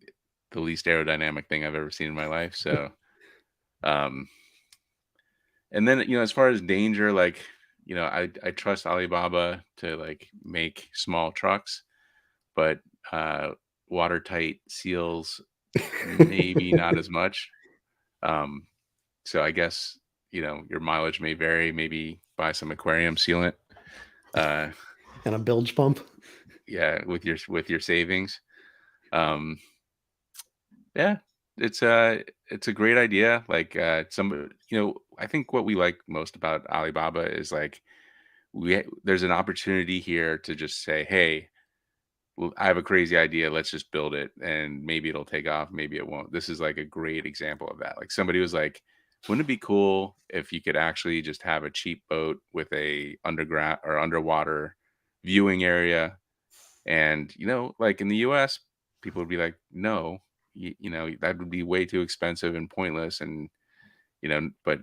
the least aerodynamic thing I've ever seen in my life. So, um, and then as far as danger, like I trust Alibaba to like make small trucks, but uh, watertight seals maybe not as much. Um, so I guess your mileage may vary. Maybe buy some aquarium sealant. Uh, And a bilge pump. yeah, with your savings. Um, Yeah, it's a great idea. Like I think what we like most about Alibaba is like there's an opportunity here to just say, "Hey, well, I have a crazy idea. Let's just build it, and maybe it'll take off, maybe it won't." This is like a great example of that. Like somebody was like, "Wouldn't it be cool if you could actually just have a cheap boat with a underground or underwater viewing area?" And, like in the US, people would be like, no, that would be way too expensive and pointless. And, but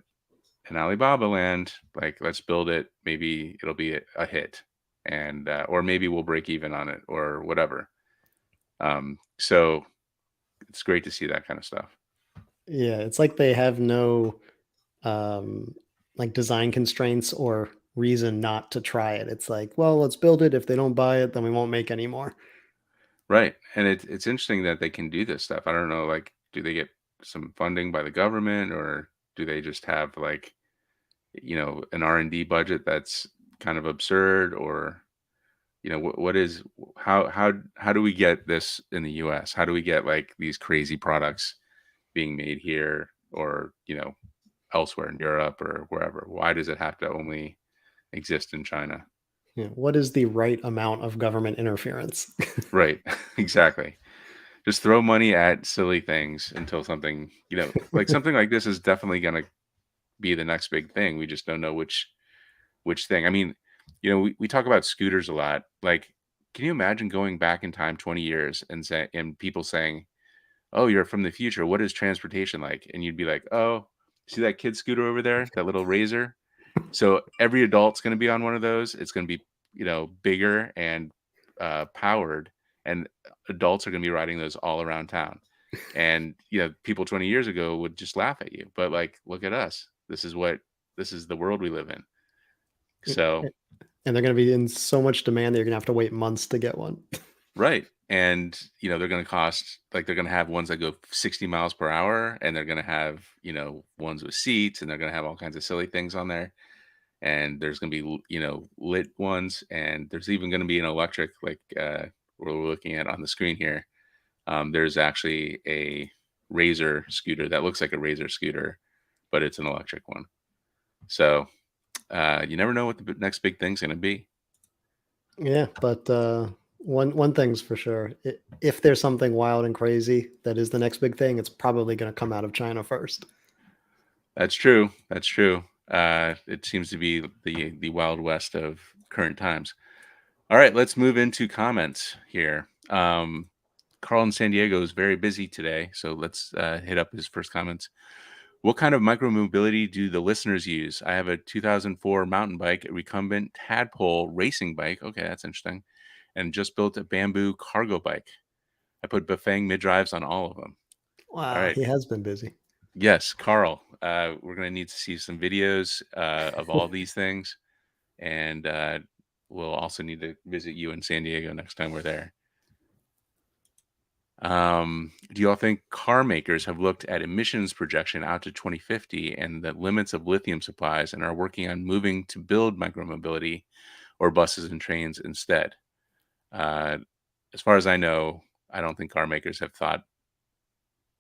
in Alibaba land, like, let's build it. Maybe it'll be a hit and, or maybe we'll break even on it or whatever. So it's great to see that kind of stuff. Yeah, it's like they have no um like design constraints or reason not to try it. It's like, well, let's build it. If they don't buy it, then we won't make any more. Right. And it's interesting that they can do this stuff. I don't know, like, do they get some funding by the government or do they just have like, an R&D budget that's kind of absurd or what is how do we get this in the US? How do we get like these crazy products being made here or elsewhere in Europe or wherever? Why does it have to only exist in China? Yeah, what is the right amount of government interference? Right. Exactly. Just throw money at silly things until something like something like this is definitely going to be the next big thing. We just don't know which thing. I mean, we talk about scooters a lot. Like, can you imagine going back in time 20 years and people saying, "Oh, you're from the future. What is transportation like?" And you'd be like, "Oh, see that kid scooter over there? That little razor?" So every adult's going to be on one of those. It's going to be, bigger and powered, and adults are going to be riding those all around town. And people 20 years ago would just laugh at you. But like, look at us. This is the world we live in. So And they're going to be in so much demand that you're going to have to wait months to get one. right. And, they're going to cost like they're going to have ones that go 60 miles per hour and they're going to have, ones with seats and they're going to have all kinds of silly things on there. And there's going to be, lit ones and there's even going to be an electric like what we're looking at on the screen here. There's actually a Razor scooter that looks like a Razor scooter, but it's an electric one. So you never know what the next big thing's going to be. Yeah, but one thing's for sure. If there's something wild and crazy that is the next big thing, it's probably going to come out of China first. That's true. That's true. It seems to be the wild west of current times. All right, let's move into comments here. Carl in San Diego is very busy today, so let's hit up his first comments. What kind of micromobility do the listeners use? I have a 2004 mountain bike, a recumbent tadpole racing bike. Okay, that's interesting. And just built a bamboo cargo bike. I put Bafang mid drives on all of them. All Wow, right. he has been busy. Yes, Carl. We're going to need to see some videos of all these things. And we'll also need to visit you in San Diego next time we're there. Do you all think car makers have looked at emissions projection out to 2050 and the limits of lithium supplies and are working on moving to build micromobility or buses and trains instead? Uh, as far as I know, I don't think car makers have thought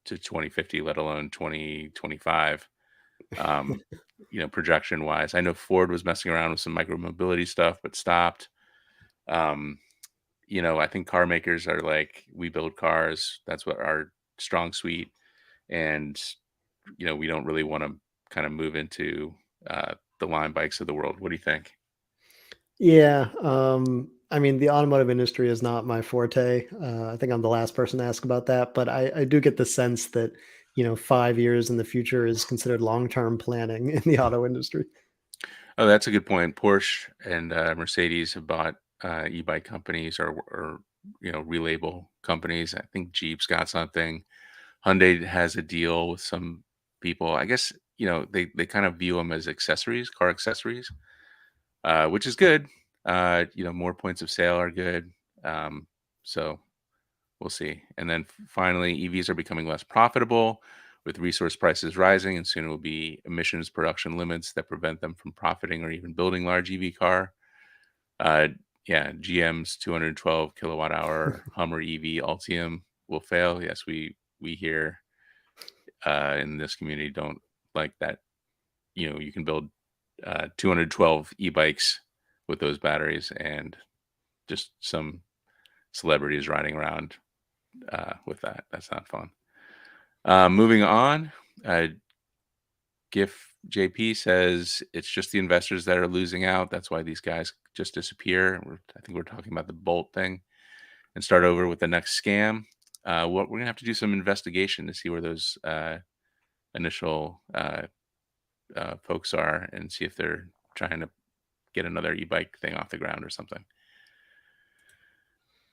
to 2050, let alone 2025. Um, projection wise, I know Ford was messing around with some micromobility stuff, but stopped. Um, I think car makers are like, we build cars. That's what our strong suite. And, we don't really want to kind of move into the Lime bikes of the world. What do you think? Yeah, I mean, the automotive industry is not my forte. I think I'm the last person to ask about that, but I do get the sense that, 5 years in the future is considered long-term planning in the auto industry. Oh, that's a good point. Porsche and Mercedes have bought e-bike companies or relabel companies. I think Jeep's got something. Hyundai has a deal with some people. I guess they kind of view them as accessories, car accessories, which is good. More points of sale are good. Um, so we'll see. And then finally, EVs are becoming less profitable with resource prices rising, and soon it will be emissions production limits that prevent them from profiting or even building large EV car. Uh, yeah, GM's 212 kilowatt hour Hummer EV Ultium will fail. Yes, we hear in this community don't like that. You can build 212 e-bikes with those batteries, and just some celebrities riding around with that. That's not fun. Moving on, uh, GIF JP says it's just the investors that are losing out. That's why these guys just disappear. I think we're talking about the Bolt thing and start over with the next scam. What we're gonna have to do some investigation to see where those initial folks are and see if they're trying to get another e-bike thing off the ground or something.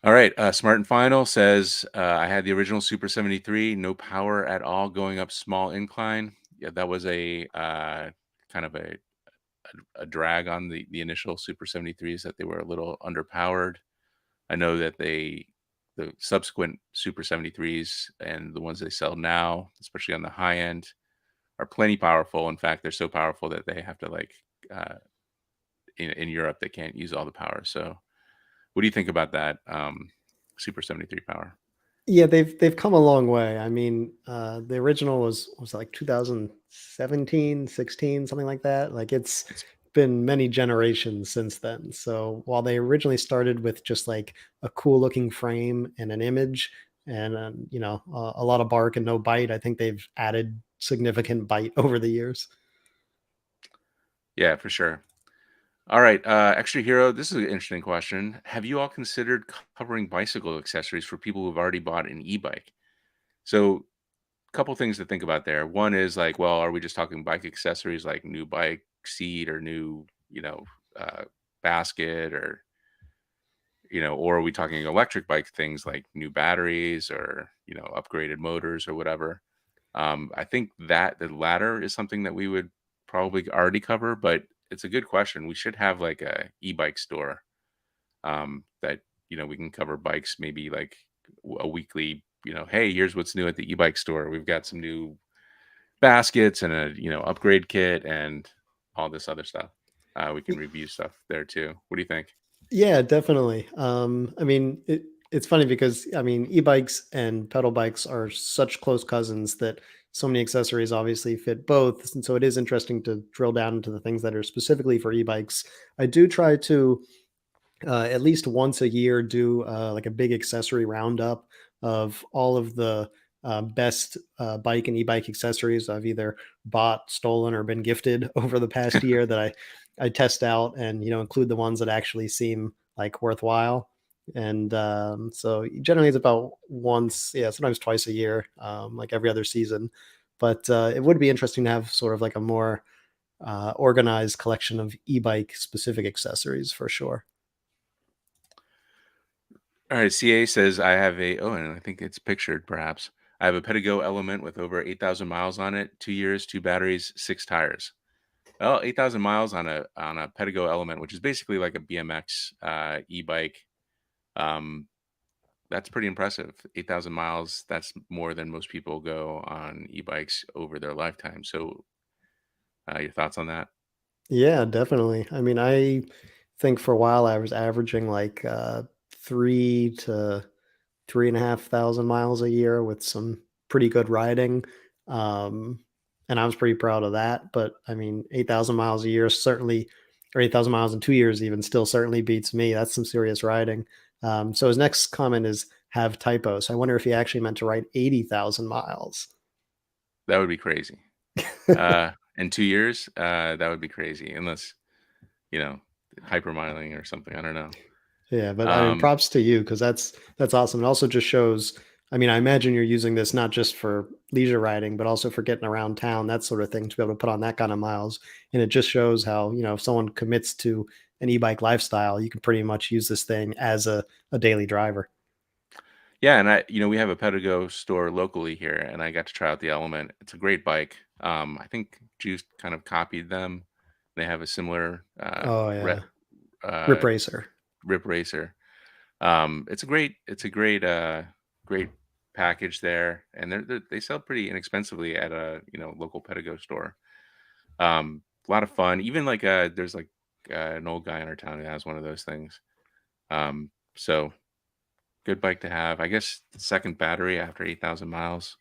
All right, Smart and Final says I had the original Super 73, no power at all, going up small incline. Yeah, that was a kind of a drag on the initial Super 73s, that they were a little underpowered. I know that the subsequent Super 73s and the ones they sell now, especially on the high end, are plenty powerful. In fact, they're so powerful that they have to uh, in Europe they can't use all the power. So, what do you think about that Super 73 power? Yeah, they've come a long way. I mean, the original was it like 2017, 16, something like that. Like it's It's been many generations since then. So while they originally started with just like a cool looking frame and an image and a lot of bark and no bite, I think they've added significant bite over the years. Yeah, for sure. All right, extra hero. This is an interesting question. Have you all considered covering bicycle accessories for people who've already bought an e-bike? So, couple things to think about there. One is like, well, are we just talking bike accessories like new bike seat or new, uh, basket, or are we talking electric bike things like new batteries or, upgraded motors or whatever? I think that the latter is something that we would probably already cover, but it's a good question. We should have like a e-bike store that we can cover bikes, maybe like a weekly. Hey, here's what's new at the e-bike store. We've got some new baskets and a upgrade kit and all this other stuff. We can review stuff there too. What do you think? Yeah, definitely. I mean, it's funny because I mean, e-bikes and pedal bikes are such close cousins that so many accessories obviously fit both, and so it is interesting to drill down into the things that are specifically for e-bikes. I do try to at least once a year do like a big accessory roundup of all of the best bike and e-bike accessories I've either bought, stolen, or been gifted over the past year that I test out and include the ones that actually seem like worthwhile. And so generally it's about once, yeah, sometimes twice a year, like every other season. But it would be interesting to have sort of like a more organized collection of e-bike specific accessories for sure. All right, CA says I have and I think it's pictured perhaps. I have a Pedigo Element with over 8,000 miles on it, 2 years, two batteries, six tires. Well, 8,000 miles on a Pedigo Element, which is basically like a BMX e-bike. Um, that's pretty impressive. 8,000 miles, that's more than most people go on e-bikes over their lifetime. So, your thoughts on that? Yeah, definitely. I mean, I think for a while I was averaging like 3 to 3,500 miles a year with some pretty good riding. Um, and I was pretty proud of that. But I mean, 8,000 miles a year certainly, or 8,000 miles in 2 years even still certainly beats me. That's some serious riding. So his next comment is have typos. I wonder if he actually meant to write 80,000 miles. That would be crazy. In 2 years, that would be crazy, unless you know hypermiling or something. I don't know. Yeah, but I mean, Um, props to you because that's awesome. It also just shows. I mean, I imagine you're using this not just for leisure riding, but also for getting around town, that sort of thing, to be able to put on that kind of miles. And it just shows how, if someone commits to an e-bike lifestyle, you can pretty much use this thing as a daily driver. yeah, and we have a Pedigo store locally here, and I got to try out the Element. It's a great bike. I think Juice kind of copied them. They have a similar Oh yeah, Rip uh, Racer. Rip Racer. It's a great package there, and they sell pretty inexpensively at a local Pedigo store. A lot of fun. Even like there's like an old guy in our town who has one of those things. So good bike to have. I guess the second battery after 8,000 miles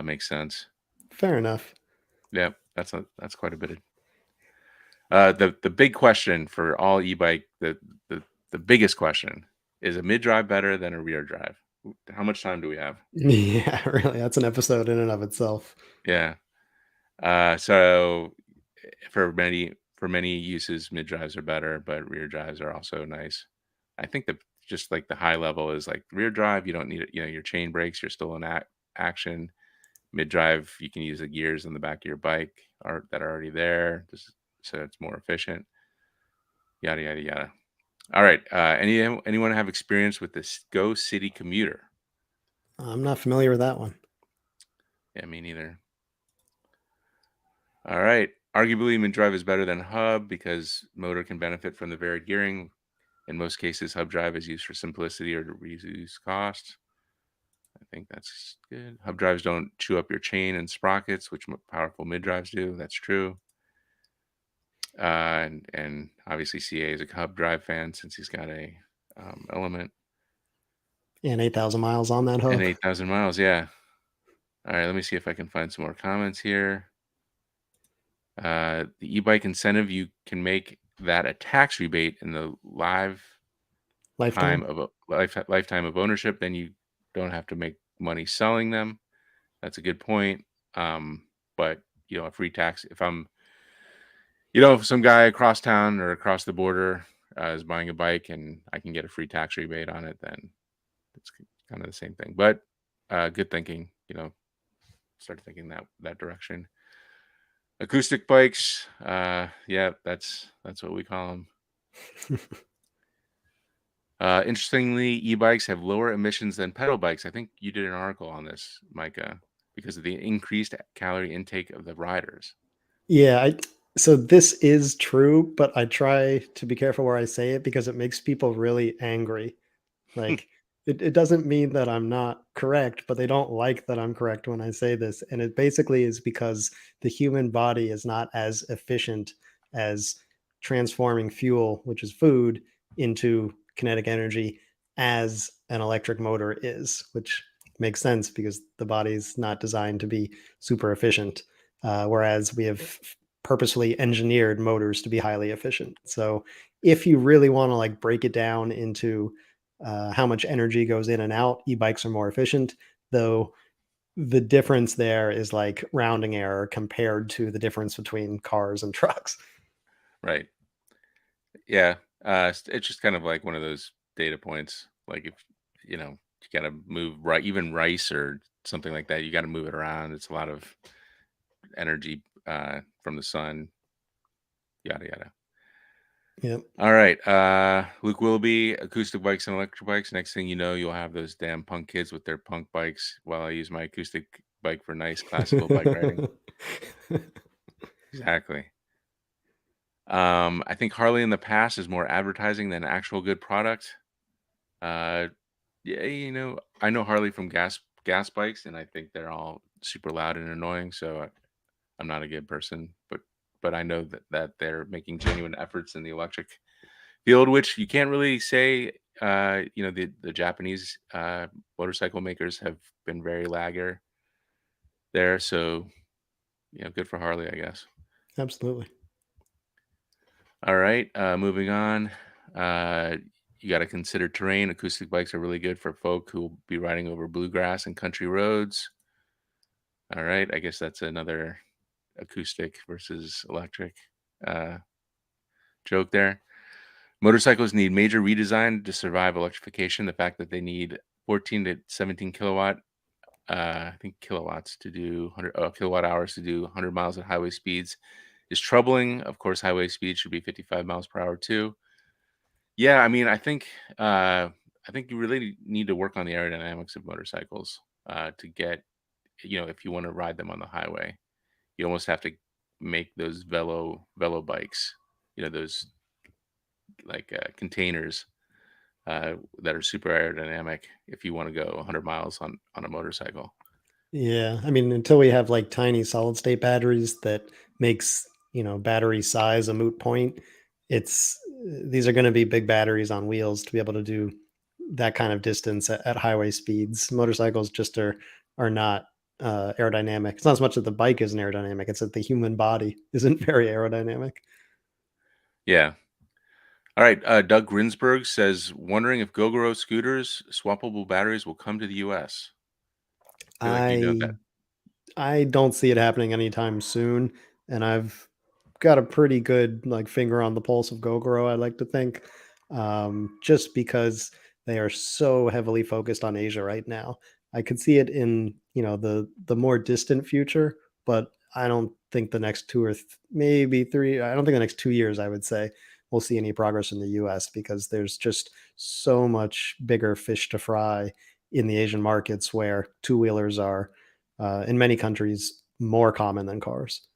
makes sense. Fair enough. Yep, that's quite a bit of. The big question for all e-bike, the biggest question is a mid drive better than a rear drive? How much time do we have? Yeah, really, that's an episode in and of itself. Yeah. So for many uses, mid drives are better, but rear drives are also nice. I think that just like the high level is like rear drive, you don't need it. Your chain brakes, you're still in action. Mid drive, you can use the gears on the back of your bike that are already there, just so it's more efficient. Yada yada yada. All right. Anyone have experience with this Go City commuter? I'm not familiar with that one. Yeah, me neither. All right. Arguably, mid drive is better than hub because motor can benefit from the varied gearing. In most cases, hub drive is used for simplicity or to reduce cost. I think that's good. Hub drives don't chew up your chain and sprockets, which powerful mid drives do. That's true. And obviously, CA is a hub drive fan since he's got a element And 8,000 miles on that and hub. 8,000 miles. Yeah. All right. Let me see if I can find some more comments here. The e-bike incentive, you can make that a tax rebate in the Lifetime. lifetime of ownership. Then you don't have to make money selling them. That's a good point. Um, but a free tax. If I'm, if some guy across town or across the border is buying a bike and I can get a free tax rebate on it, then it's kind of the same thing. But good thinking. Start thinking that direction. Acoustic bikes, yeah, that's what we call them. Interestingly, e-bikes have lower emissions than pedal bikes. I think you did an article on this, Micah, because of the increased calorie intake of the riders. Yeah, so this is true, but I try to be careful where I say it because it makes people really angry. Like, it doesn't mean that I'm not correct, but they don't like that I'm correct when I say this. And it basically is because the human body is not as efficient as transforming fuel, which is food, into kinetic energy as an electric motor is, which makes sense because the body's not designed to be super efficient. Whereas we have purposefully engineered motors to be highly efficient. So if you really want to like break it down into how much energy goes in and out, e-bikes are more efficient, though the difference there is like rounding error compared to the difference between cars and trucks. Right. Yeah. It's just kind of like one of those data points. Like if, you got to move right, even rice or something like that, you got to move it around. It's a lot of energy from the sun, yada, yada. Yep. All right. Luke Willoughby, acoustic bikes and electric bikes. Next thing you know, you'll have those damn punk kids with their punk bikes while I use my acoustic bike for nice classical bike riding. Exactly. I think Harley in the past is more advertising than actual good product. Uh, yeah, I know Harley from gas bikes, and I think they're all super loud and annoying. So I'm not a good person, but I know that they're making genuine efforts in the electric field, which you can't really say. The Japanese motorcycle makers have been very lagger there, so good for Harley, I guess. Absolutely. All right, moving on. Uh, you got to consider terrain. Acoustic bikes are really good for folk who will be riding over bluegrass and country roads. All right, I guess that's another acoustic versus electric uh, joke there. Motorcycles need major redesign to survive electrification. The fact that they need 14 to 17 kilowatt, I think kilowatts to do 100 kilowatt hours to do 100 miles at highway speeds is troubling. Of course, highway speed should be 55 miles per hour too. Yeah, I mean, I think you really need to work on the aerodynamics of motorcycles to get, if you want to ride them on the highway, you almost have to make those velo bikes, those like containers that are super aerodynamic if you want to go 100 miles on a motorcycle. Yeah, I mean, until we have like tiny solid state batteries that makes, battery size a moot point, it's these are going to be big batteries on wheels to be able to do that kind of distance at highway speeds. Motorcycles just are not aerodynamic. It's not as much that the bike isn't aerodynamic; it's that the human body isn't very aerodynamic. Yeah. All right. Doug Grinsberg says, wondering if Gogoro scooters swappable batteries will come to the U.S. I feel like you know I that. I don't see it happening anytime soon, and I've got a pretty good like finger on the pulse of Gogoro, I like to think, just because they are so heavily focused on Asia right now. I could see it in the more distant future, but I don't think the next maybe three. I don't think the next 2 years, I would say, we'll see any progress in the U.S. because there's just so much bigger fish to fry in the Asian markets where two wheelers are in many countries more common than cars.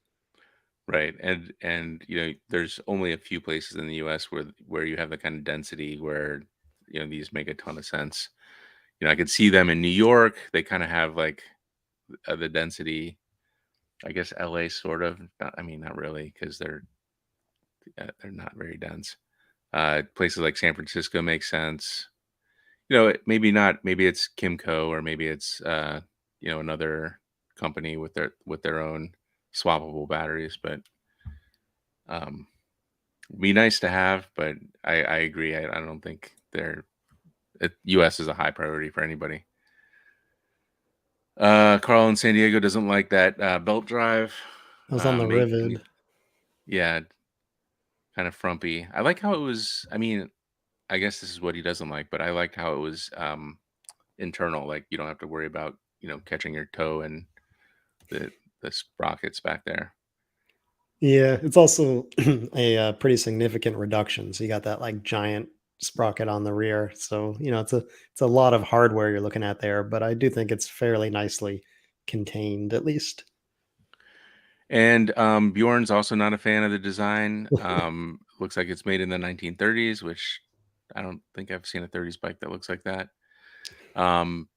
Right. And there's only a few places in the US where you have the kind of density where these make a ton of sense. I could see them in New York. They kind of have like the density. I guess LA sort of. I mean, not really because they're not very dense. Places like San Francisco make sense. Maybe not. Maybe it's Kimco or maybe it's another company with their own swappable batteries, but um be nice to have, but I agree. I don't think US is a high priority for anybody. Carl in San Diego doesn't like that belt drive. I was on the Making Rivid. it, yeah, kind of frumpy. I like how it was. I mean, I guess this is what he doesn't like, but I liked how it was internal. Like you don't have to worry about catching your toe and the the sprockets back there. Yeah, it's also a pretty significant reduction. So you got that like giant sprocket on the rear. So it's a lot of hardware you're looking at there, but I do think it's fairly nicely contained, at least. And Bjorn's also not a fan of the design. Looks like it's made in the 1930s, which I don't think I've seen a 30s bike that looks like that. Um,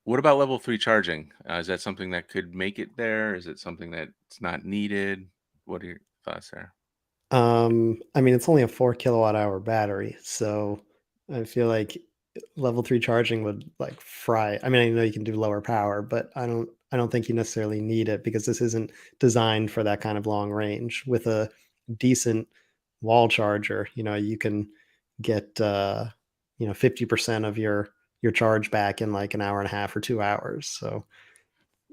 what about level 3 charging? Is that something that could make it there? Is it something that's not needed? What are your thoughts there? I mean, it's only a 4 kilowatt hour battery, so I feel like level three charging would like fry. I mean, I know you can do lower power, but I don't think you necessarily need it because this isn't designed for that kind of long range. With a decent wall charger, you can get 50% of your charge back in like an hour and a half or 2 hours. So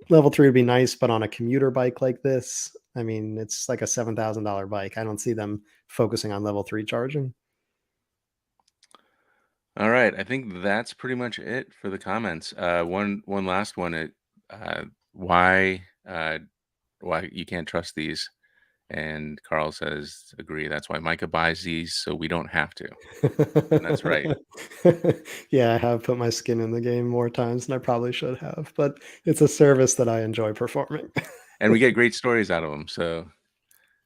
level 3 would be nice, but on a commuter bike like this, I mean, it's like a $7,000 bike. I don't see them focusing on level 3 charging. All right, I think that's pretty much it for the comments. One last one. Uh, why uh, why you can't trust these? And Carl says, agree. That's why Micah buys these, so we don't have to. And that's right. Yeah, I have put my skin in the game more times than I probably should have, but it's a service that I enjoy performing. And we get great stories out of them. So,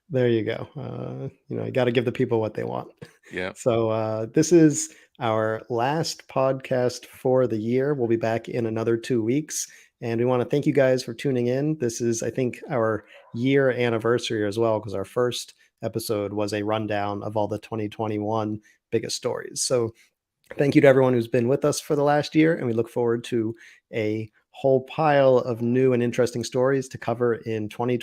There you go. You got to give the people what they want. yeah. So this is our last podcast for the year. We'll be back in another 2 weeks, and we want to thank you guys for tuning in. This is, I think, our year anniversary as well, because our first episode was a rundown of all the 2021 biggest stories. So thank you to everyone who's been with us for the last year, and we look forward to a whole pile of new and interesting stories to cover in 2020.